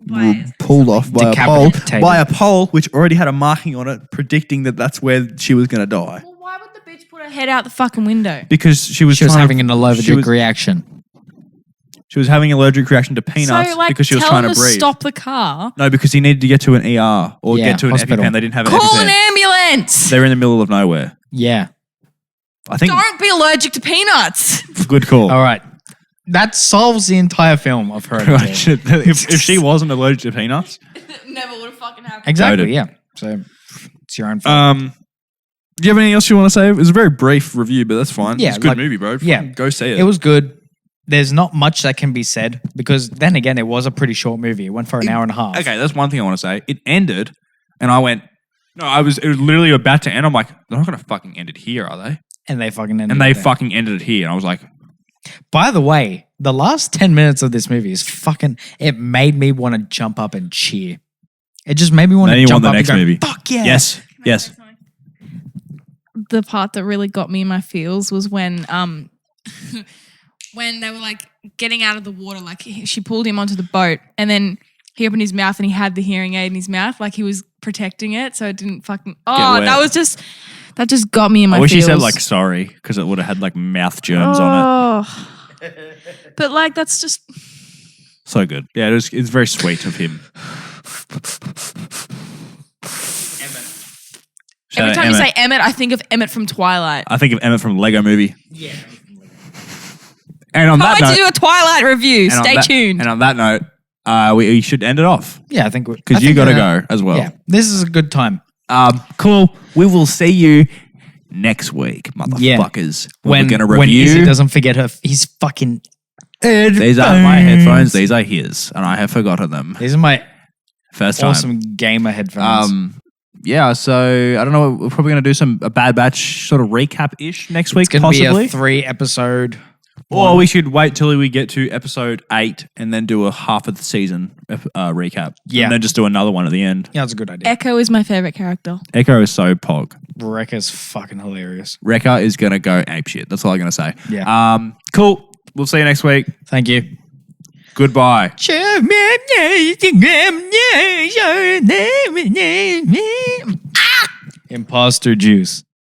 Pulled off Decapitated. by a pole which already had a marking on it predicting that that's where she was going to die. Well, why would the bitch put her head out the fucking window? Because she was having an allergic reaction. She was having an allergic reaction to peanuts because she was trying to breathe. Stop the car. No, because he needed to get to an ER or Yeah, get to an hospital. EpiPen. They didn't have an Call an EpiPen. ambulance. They were in the middle of nowhere. Yeah. I think Don't be allergic to peanuts. good call. All right. That solves the entire film of her. if she wasn't allergic to peanuts, Never would have fucking happened. Exactly. Noted. Yeah. So it's your own fault. do you have anything else you want to say? It was a very brief review, but that's fine. Yeah, it's a good like- movie, bro. yeah. Go see it. It was good. There's not much that can be said because then again, it was a pretty short movie. It went for an hour and a half. Okay, that's one thing I want to say. It ended, and I went, no, it was literally about to end. I'm like, they're not going to fucking end it here, are they? And they fucking ended And they it there. fucking ended it here. And I was like, By the way, the last 10 minutes of this movie is fucking, it made me want to jump up and cheer. It just made me want Then to you jump want up the and next go, movie. fuck yeah. yes. The part that really got me in my feels was when when they were like getting out of the water, like she pulled him onto the boat and then he opened his mouth and he had the hearing aid in his mouth, like he was protecting it so it didn't fucking wet. that just got me in my I wish feels. he said like sorry because it would have had like mouth germs on it. But like that's just So good. Yeah, it's very sweet of him. Shout every out time you Emmett. say Emmett, I think of Emmett from Twilight. I think of Emmett from Lego Movie. Yeah. And on Can't that wait note, to do a Twilight review. and on Stay that- tuned. And on that note, we should end it off Yeah, I think because you got to go as well. Yeah, this is a good time. Cool. We will see you next week, motherfuckers. When, we're gonna when Izzy review. doesn't forget his fucking These are my headphones. These are his, and I have forgotten them. These are my First time. awesome gamer headphones. yeah, so I don't know. We're probably going to do a Bad Batch sort of recap ish next week, It's going to be possibly. a 3 episode. Or we should wait till we get to episode 8 and then do a half of the season recap. Yeah. And then just do another one at the end. Yeah, that's a good idea. Echo is my favorite character. Echo is so pog. Wrecker's fucking hilarious. Wrecker is going to go apeshit. That's all I'm going to say. Yeah. Cool. We'll see you next week. Thank you. Goodbye. Imposter juice.